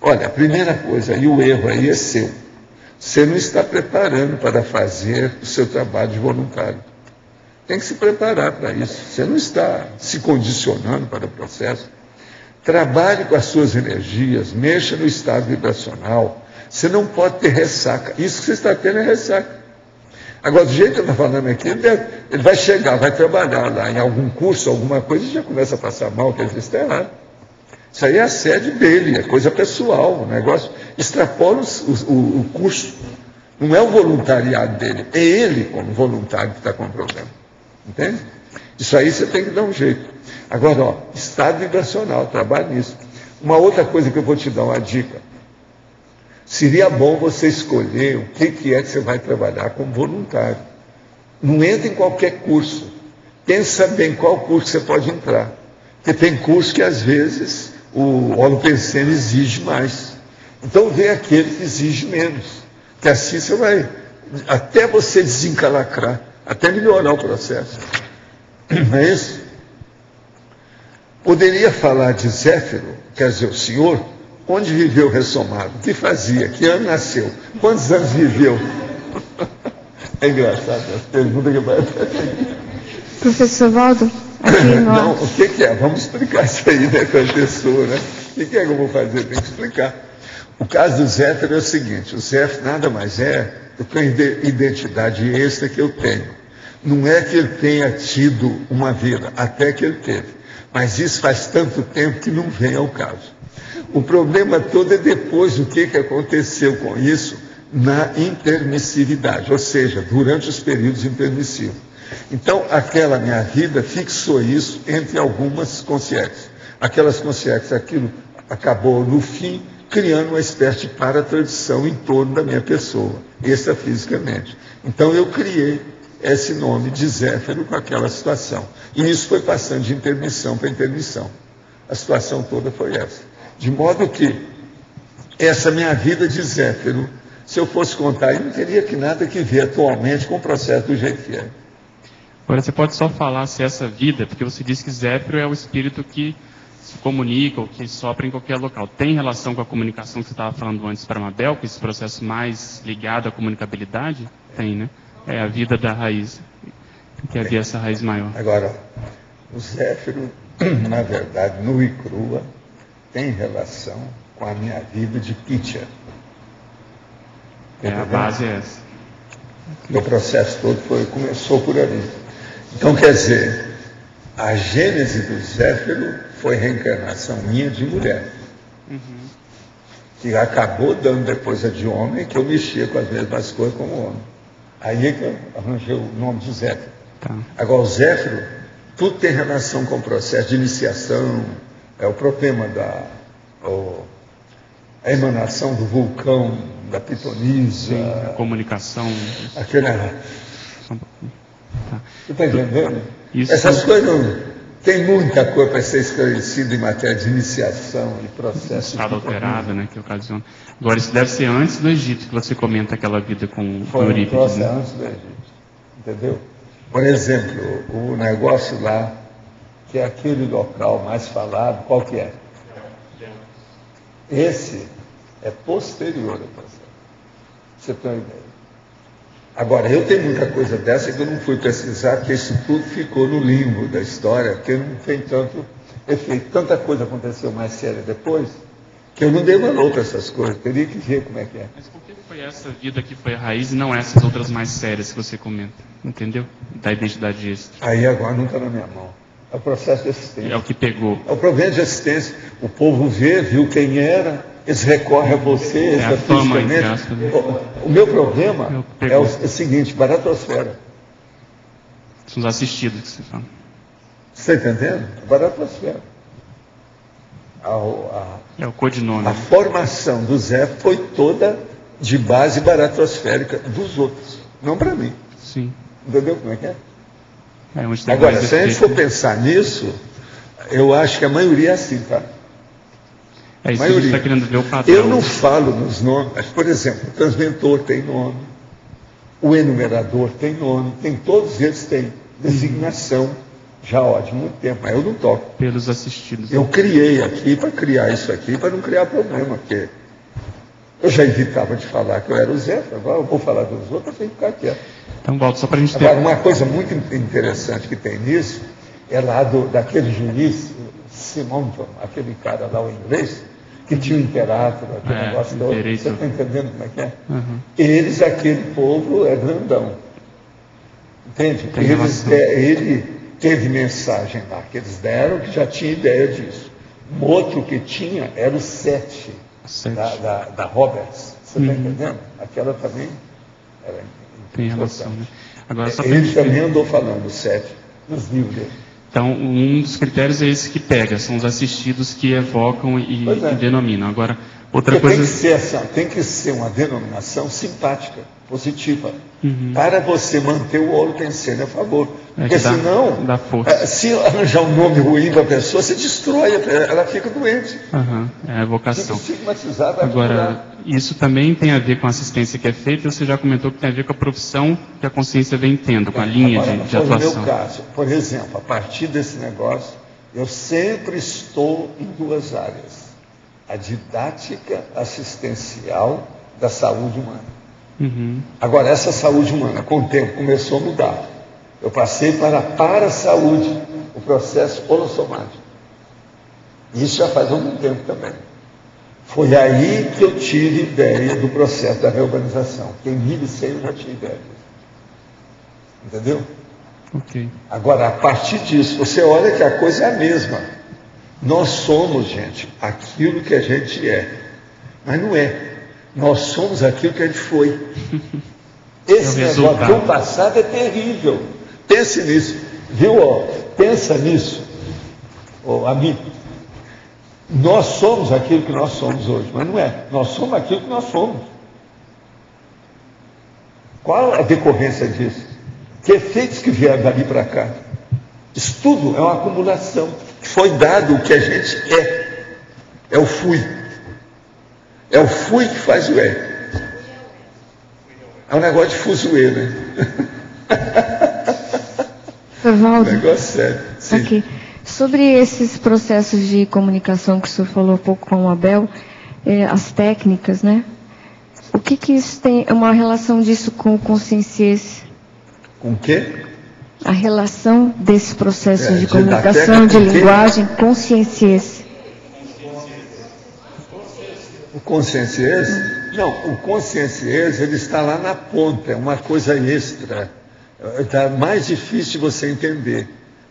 Olha, a primeira coisa, e o erro aí é seu. Você não está preparando para fazer o seu trabalho de voluntário. Tem que se preparar para isso. Você não está se condicionando para o processo. Trabalhe com as suas energias, mexa no estado vibracional. Você não pode ter ressaca. Isso que você está tendo é ressaca. Agora, do jeito que eu estou falando aqui, ele vai chegar, vai trabalhar lá em algum curso, alguma coisa, e já começa a passar mal, quer dizer, está errado. Isso aí é a sede dele, é coisa pessoal, o negócio extrapola o curso. Não é o voluntariado dele, é ele como voluntário que está com o problema. Entende? Isso aí você tem que dar um jeito. Agora, ó, estado vibracional, trabalhe nisso. Uma outra coisa que eu vou te dar uma dica. Seria bom você escolher o que é que você vai trabalhar como voluntário. Não entre em qualquer curso. Pensa bem qual curso você pode entrar. Porque tem curso que, às vezes, o holopensene exige mais. Então, vê aquele que exige menos. Que assim você vai, até você desencalacrar, até melhorar o processo. Não é isso? Poderia falar de Zéfiro, quer dizer, o senhor, onde viveu ressomado, o que fazia, que ano nasceu, quantos anos viveu. É engraçado, as perguntas que vai. Professor Valdo, aqui Não, o que é? Vamos explicar isso aí, né, com a pessoa, né? O que é que eu vou fazer? Tem que explicar. O caso do Zéfiro é o seguinte, o Zéfiro nada mais é do que a identidade extra que eu tenho. Não é que ele tenha tido uma vida, até que ele teve. Mas isso faz tanto tempo que não vem ao caso. O problema todo é depois o que aconteceu com isso na intermissividade, ou seja, durante os períodos intermissivos. Então, aquela minha vida fixou isso entre algumas consciências. Aquelas consciências, aquilo acabou no fim criando uma espécie de paratradição em torno da minha pessoa, extrafisicamente. Então, eu criei esse nome de Zéfiro com aquela situação. E isso foi passando de intermissão para intermissão. A situação toda foi essa. De modo que essa minha vida de Zéfiro, se eu fosse contar, eu não teria que nada que ver atualmente com o processo do jeito que é. Agora, você pode só falar se essa vida, porque você disse que Zéfiro é o espírito que se comunica ou que sopra em qualquer local. Tem relação com a comunicação que você estava falando antes para a Mabel, com esse processo mais ligado à comunicabilidade? Tem, né? É a vida da raiz, que havia essa raiz maior. Agora, o Zéfiro, na verdade, nua e crua, tem relação com a minha vida de pitcher. A base é essa. O processo todo começou por ali. Então, quer dizer, a gênese do Zéfiro foi reencarnação minha de mulher. Que acabou dando depois a de homem, que eu mexia com as mesmas coisas como homem. Aí é que eu arranjei o nome de Zéfiro. Tá. Agora, o Zéfiro, tudo tem relação com o processo de iniciação, é o propema a emanação do vulcão, da pitonisa. Sim, a comunicação. Aquele. Tá. Você está entendendo? Isso. Essas coisas não. Tem muita coisa para ser esclarecida em matéria de iniciação e processo. Estado alterado, né, que ocasiona. Agora, isso deve ser antes do Egito, que você comenta aquela vida com Eurípides. Foi antes do Egito, entendeu? Por exemplo, o negócio lá, que é aquele local mais falado, qual que é? Esse é posterior ao processo. Você tem uma ideia. Agora, eu tenho muita coisa dessa que eu não fui pesquisar, porque isso tudo ficou no limbo da história, que não tem tanto efeito. Tanta coisa aconteceu mais séria depois, que eu não dei valor para essas coisas. Teria que ver como é que é. Mas por que foi essa vida que foi a raiz e não essas outras mais sérias que você comenta? Entendeu? Da identidade extra. Aí agora não está na minha mão. É o processo de assistência. É o que pegou. É o problema de assistência. O povo vê, viu quem era, eles recorrem a você, a fama, o meu problema é o seguinte, baratosfera. São os assistidos que você fala. Você está entendendo? Baratosfera. É o codinome. A formação do Zé foi toda de base baratosférica dos outros, não para mim. Sim. Entendeu como é que é? Agora, se a gente for pensar nisso, eu acho que a maioria é assim, tá? É isso que a gente está querendo ver o padrão. Eu não falo nos nomes, mas, por exemplo, o transventor tem nome, o enumerador tem nome, todos eles têm designação já de muito tempo, mas eu não toco. Pelos assistidos. Eu criei aqui para criar isso aqui, para não criar problema, porque eu já evitava de falar que eu era o Zé, agora eu vou falar dos outros, eu tenho que ficar quieto. Então, Valdo, só para a gente ter... Agora, uma coisa muito interessante que tem nisso é lá daquele juiz, Simonton, aquele cara lá, o inglês, que tinha o imperador, aquele negócio todo. Você está entendendo como é que é? Uhum. Eles, aquele povo, é grandão. Entende? Ele teve mensagem lá que eles deram, que já tinha ideia disso. Um outro que tinha era o 7, da Roberts. Você está entendendo? Aquela também era tem relação, né? Agora, só ele também andou falando 7 nos livros dele. Então, um dos critérios é esse que pega, são os assistidos que evocam e denominam. Agora, Outra coisa... tem que ser uma denominação simpática, positiva, para você manter o óleo pensando a favor. Porque senão, se arranjar um nome ruim para a pessoa, você destrói, ela fica doente. É a vocação. Fica estigmatizada. Agora, isso também tem a ver com a assistência que é feita, você já comentou que tem a ver com a profissão que a consciência vem tendo, com a linha de atuação. No meu caso, por exemplo, a partir desse negócio, eu sempre estou em duas áreas. A didática assistencial da saúde humana. Agora, essa saúde humana, com o tempo, começou a mudar. Eu passei para a para-saúde, o processo holossomático. Isso já faz algum tempo também. Foi aí que eu tive ideia do processo da reurbanização. Porque em 2006 eu já tinha ideia disso. Entendeu? Ok. Agora, a partir disso, você olha que a coisa é a mesma. Nós somos, gente, aquilo que a gente é. Mas não é. Nós somos aquilo que a gente foi. Esse negócio do passado é terrível. Pense nisso. Viu? Pensa nisso. Amigo. Nós somos aquilo que nós somos hoje, mas não é. Nós somos aquilo que nós somos. Qual a decorrência disso? Que efeitos que vieram dali para cá? Isso tudo é uma acumulação. Foi dado o que a gente é. É o fui. É o fui que faz o é. É um negócio de fuzuê, né? Valdo, negócio sério. Sim. Aqui. Sobre esses processos de comunicação que o senhor falou um pouco com o Abel, as técnicas, né? O que isso tem uma relação disso com o conscienciês? Com o quê? A relação desse processo de comunicação, de linguagem, conscienciês. O conscienciês? Não, o conscienciês, ele está lá na ponta, é uma coisa extra. Está mais difícil de você entender.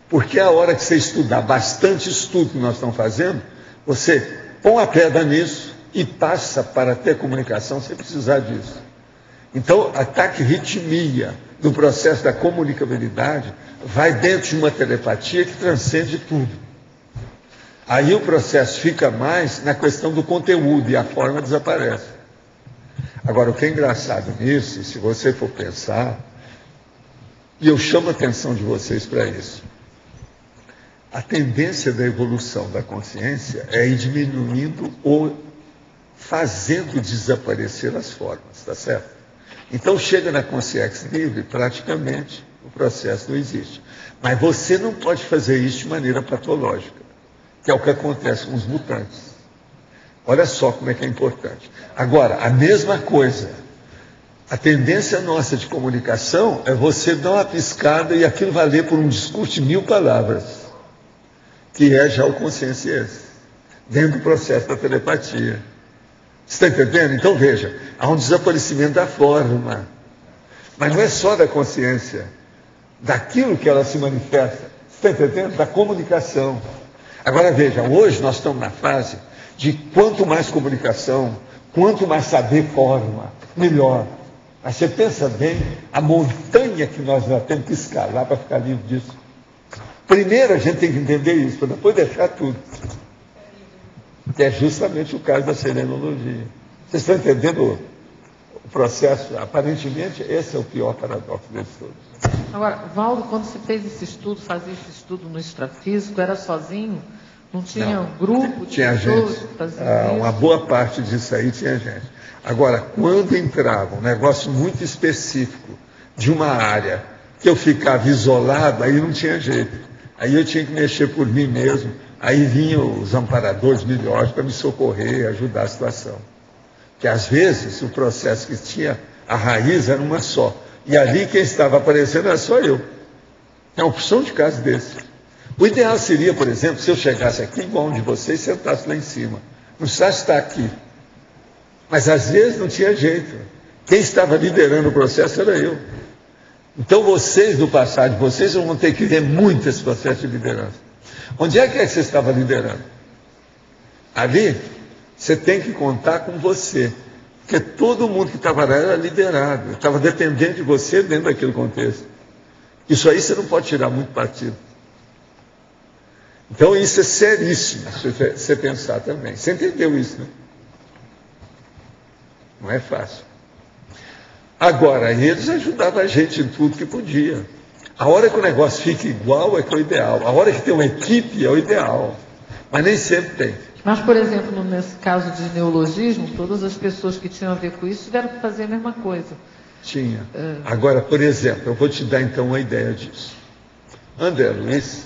Porque a hora que você estudar bastante estudo que nós estamos fazendo, você põe a pedra nisso e passa para ter comunicação sem precisar disso. Então, a taquirritmia do processo da comunicabilidade vai dentro de uma telepatia que transcende tudo. Aí o processo fica mais na questão do conteúdo e a forma desaparece. Agora, o que é engraçado nisso, se você for pensar, e eu chamo a atenção de vocês para isso, a tendência da evolução da consciência é ir diminuindo ou fazendo desaparecer as formas, está certo? Então chega na consciência livre, praticamente o processo não existe. Mas você não pode fazer isso de maneira patológica, que é o que acontece com os mutantes. Olha só como é que é importante. Agora, a mesma coisa, a tendência nossa de comunicação é você dar uma piscada e aquilo valer por um discurso de 1000 palavras. Que é já o conscienciês, dentro do processo da telepatia. Você está entendendo? Então veja, há um desaparecimento da forma, mas não é só da consciência, daquilo que ela se manifesta. Você está entendendo? Da comunicação. Agora veja, hoje nós estamos na fase de quanto mais comunicação, quanto mais saber forma, melhor. Mas você pensa bem, a montanha que nós já temos que escalar para ficar livre disso. Primeiro a gente tem que entender isso, para depois deixar tudo. Que é justamente o caso da serenologia. Vocês estão entendendo o processo? Aparentemente, esse é o pior paradoxo deles todos. Agora, Valdo, quando você fez esse estudo, fazia esse estudo no extrafísico, era sozinho? Não tinha um grupo de tinha pessoas gente. Que faziam isso? Uma boa parte disso aí tinha gente. Agora, quando entrava um negócio muito específico de uma área que eu ficava isolado, aí não tinha jeito. Aí eu tinha que mexer por mim mesmo. Aí vinham os amparadores melhores para me socorrer, ajudar a situação. Que às vezes o processo que tinha, a raiz era uma só. E ali quem estava aparecendo era só eu. É uma opção de caso desse. O ideal seria, por exemplo, se eu chegasse aqui igual um de vocês e sentasse lá em cima. Não precisasse estar aqui. Mas às vezes não tinha jeito. Quem estava liderando o processo era eu. Então vocês, no passado, vocês vão ter que ver muito esse processo de liderança. Onde é que você estava liderando? Ali, você tem que contar com você. Porque todo mundo que estava lá era liderado. Estava dependendo de você dentro daquele contexto. Isso aí você não pode tirar muito partido. Então isso é seríssimo, se você pensar também. Você entendeu isso, né? Não é fácil. Agora, eles ajudavam a gente em tudo que podia. A hora que o negócio fica igual é que é o ideal. A hora que tem uma equipe é o ideal. Mas nem sempre tem. Mas, por exemplo, nesse caso de neologismo, todas as pessoas que tinham a ver com isso tiveram que fazer a mesma coisa. Tinha. Agora, por exemplo, eu vou te dar então uma ideia disso. André Luiz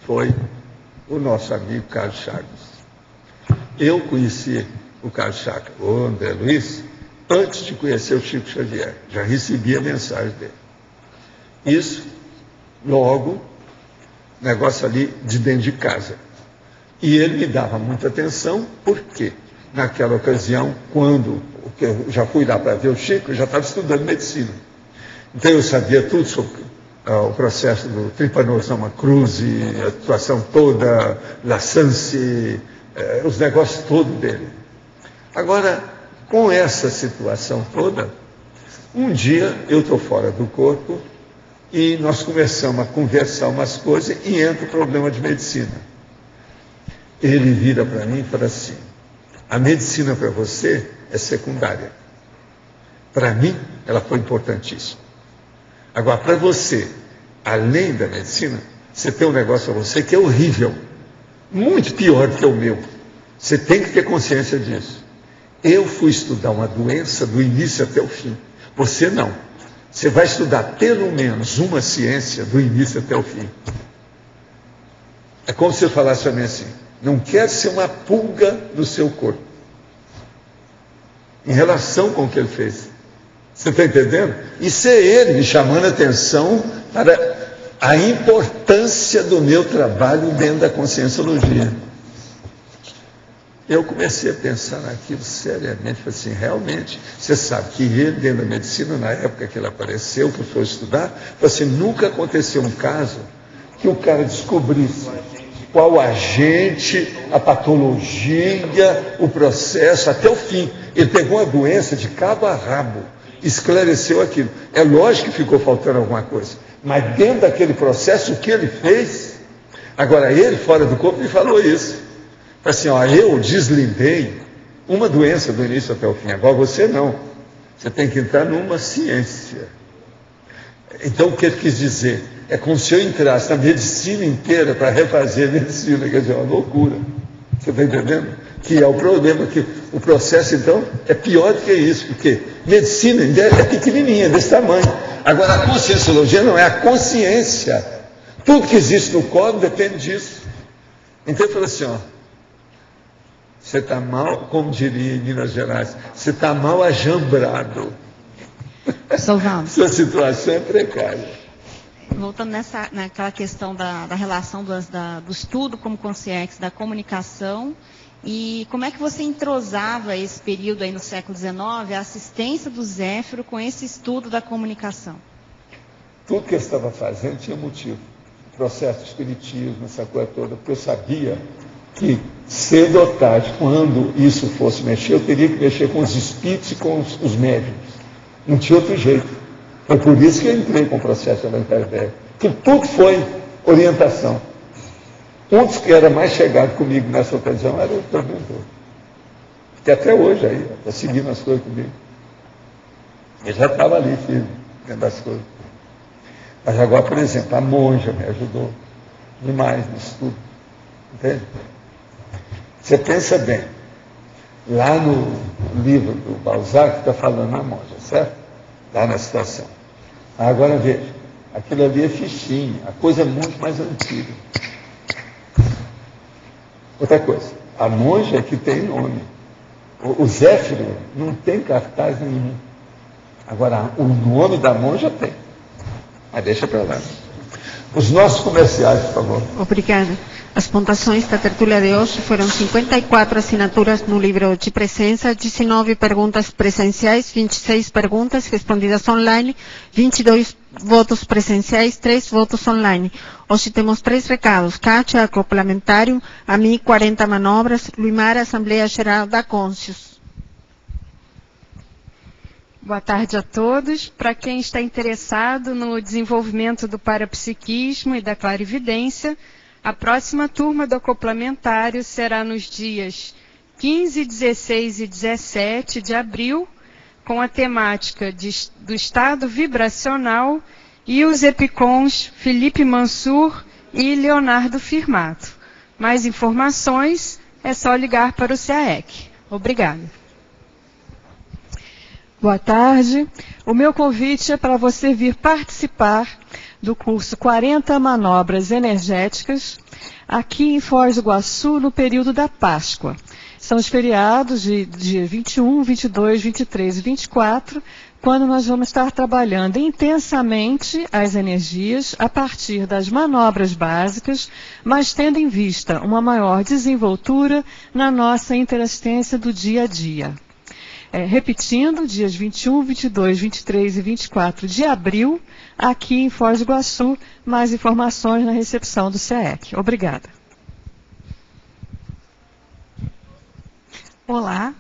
foi o nosso amigo Carlos Chagas. Eu conheci o Carlos Chagas, o André Luiz, antes de conhecer o Chico Xavier. Já recebia mensagem dele. Isso, logo, negócio ali de dentro de casa. E ele me dava muita atenção, porque naquela ocasião, quando eu já fui lá para ver o Chico, eu já estava estudando medicina. Então eu sabia tudo sobre o processo do Trypanosoma cruzi, a situação toda, Lascance, os negócios todos dele. Agora, com essa situação toda, um dia eu estou fora do corpo e nós começamos a conversar umas coisas e entra o problema de medicina. Ele vira para mim e fala assim: a medicina para você é secundária. Para mim, ela foi importantíssima. Agora, para você, além da medicina, você tem um negócio para você que é horrível, muito pior do que o meu. Você tem que ter consciência disso. Eu fui estudar uma doença do início até o fim. Você não. Você vai estudar pelo menos uma ciência do início até o fim. É como se eu falasse para mim assim: não quer ser uma pulga no seu corpo. Em relação com o que ele fez. Você está entendendo? Isso é ele me chamando a atenção para a importância do meu trabalho dentro da conscienciologia. Eu comecei a pensar naquilo seriamente, falei assim, realmente, você sabe que ele, dentro da medicina, na época que ele apareceu, que foi estudar, falei assim, nunca aconteceu um caso que o cara descobrisse qual agente, a patologia, o processo, até o fim. Ele pegou a doença de cabo a rabo, esclareceu aquilo. É lógico que ficou faltando alguma coisa, mas dentro daquele processo, o que ele fez? Agora, ele, fora do corpo, me falou isso. Assim, ó, eu deslindei uma doença do início até o fim. Agora você não. Você tem que entrar numa ciência. Então, o que ele quis dizer? É como se eu entrasse na medicina inteira para refazer a medicina, quer dizer, uma loucura. Você está entendendo? Que é o problema, que o processo, então, é pior do que isso, porque medicina ainda é pequenininha, desse tamanho. Agora, a conscienciologia não é a consciência. Tudo que existe no corpo depende disso. Então, eu falei assim, ó, você está mal, como diria em Minas Gerais, você está mal ajambrado. Sua situação é precária. Voltando naquela questão da relação do estudo como consciência, da comunicação, e como é que você entrosava esse período aí no século XIX, a assistência do Zéfiro com esse estudo da comunicação? Tudo que eu estava fazendo tinha motivo. O processo de espiritismo, essa coisa toda, porque eu sabia que cedo ou tarde, quando isso fosse mexer, eu teria que mexer com os espíritos e com os médiuns. Não tinha outro jeito. Foi por isso que eu entrei com o processo de Allan Kardec. Que tudo foi orientação. Um dos que era mais chegado comigo nessa ocasião era o Dr. Bentor. Que até hoje aí está seguindo as coisas comigo. Ele já estava ali, firme, dentro das coisas. Mas agora, por exemplo, a monja me ajudou demais nisso tudo. Entende? Você pensa bem, lá no livro do Balzac está falando na monja, certo? Lá na citação. Agora veja, aquilo ali é fichinha, a coisa é muito mais antiga. Outra coisa, a monja é que tem nome. O Zéfiro não tem cartaz nenhum. Agora, o nome da monja tem. Mas deixa para lá. Os nossos comerciais, por favor. Obrigada. As pontuações da tertúlia de hoje foram 54 assinaturas no livro de presença, 19 perguntas presenciais, 26 perguntas respondidas online, 22 votos presenciais, 3 votos online. Hoje temos 3 recados. Kátia, acoplamentário, a mim 40 manobras, Luimar, Assembleia Geral da Conscius. Boa tarde a todos. Para quem está interessado no desenvolvimento do parapsiquismo e da clarividência, a próxima turma do acoplamentário será nos dias 15, 16 e 17 de abril, com a temática do estado vibracional, e os EPICONs Felipe Mansur e Leonardo Firmato. Mais informações é só ligar para o CAEC. Obrigada. Boa tarde. O meu convite é para você vir participar do curso 40 Manobras Energéticas aqui em Foz do Iguaçu no período da Páscoa. São os feriados de dia 21, 22, 23 e 24, quando nós vamos estar trabalhando intensamente as energias a partir das manobras básicas, mas tendo em vista uma maior desenvoltura na nossa interassistência do dia a dia. Repetindo, dias 21, 22, 23 e 24 de abril, aqui em Foz do Iguaçu, mais informações na recepção do CAEC. Obrigada. Olá.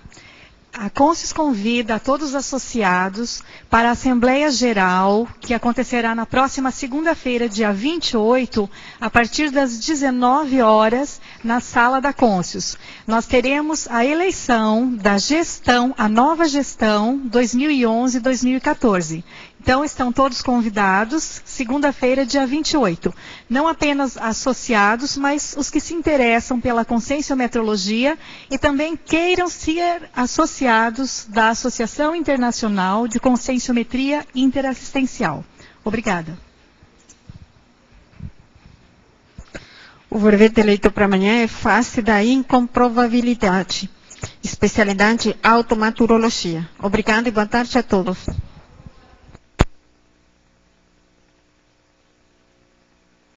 A Consis convida a todos os associados para a Assembleia Geral, que acontecerá na próxima segunda-feira, dia 28, a partir das 19 horas, na sala da Consis. Nós teremos a eleição da gestão, a nova gestão 2011-2014. Então, estão todos convidados, segunda-feira, dia 28. Não apenas associados, mas os que se interessam pela conscienciometrologia e também queiram ser associados da Associação Internacional de Conscienciometria Interassistencial. Obrigada. O verbete eleito para amanhã é face da incomprovabilidade. Especialidade automaturologia. Obrigada e boa tarde a todos.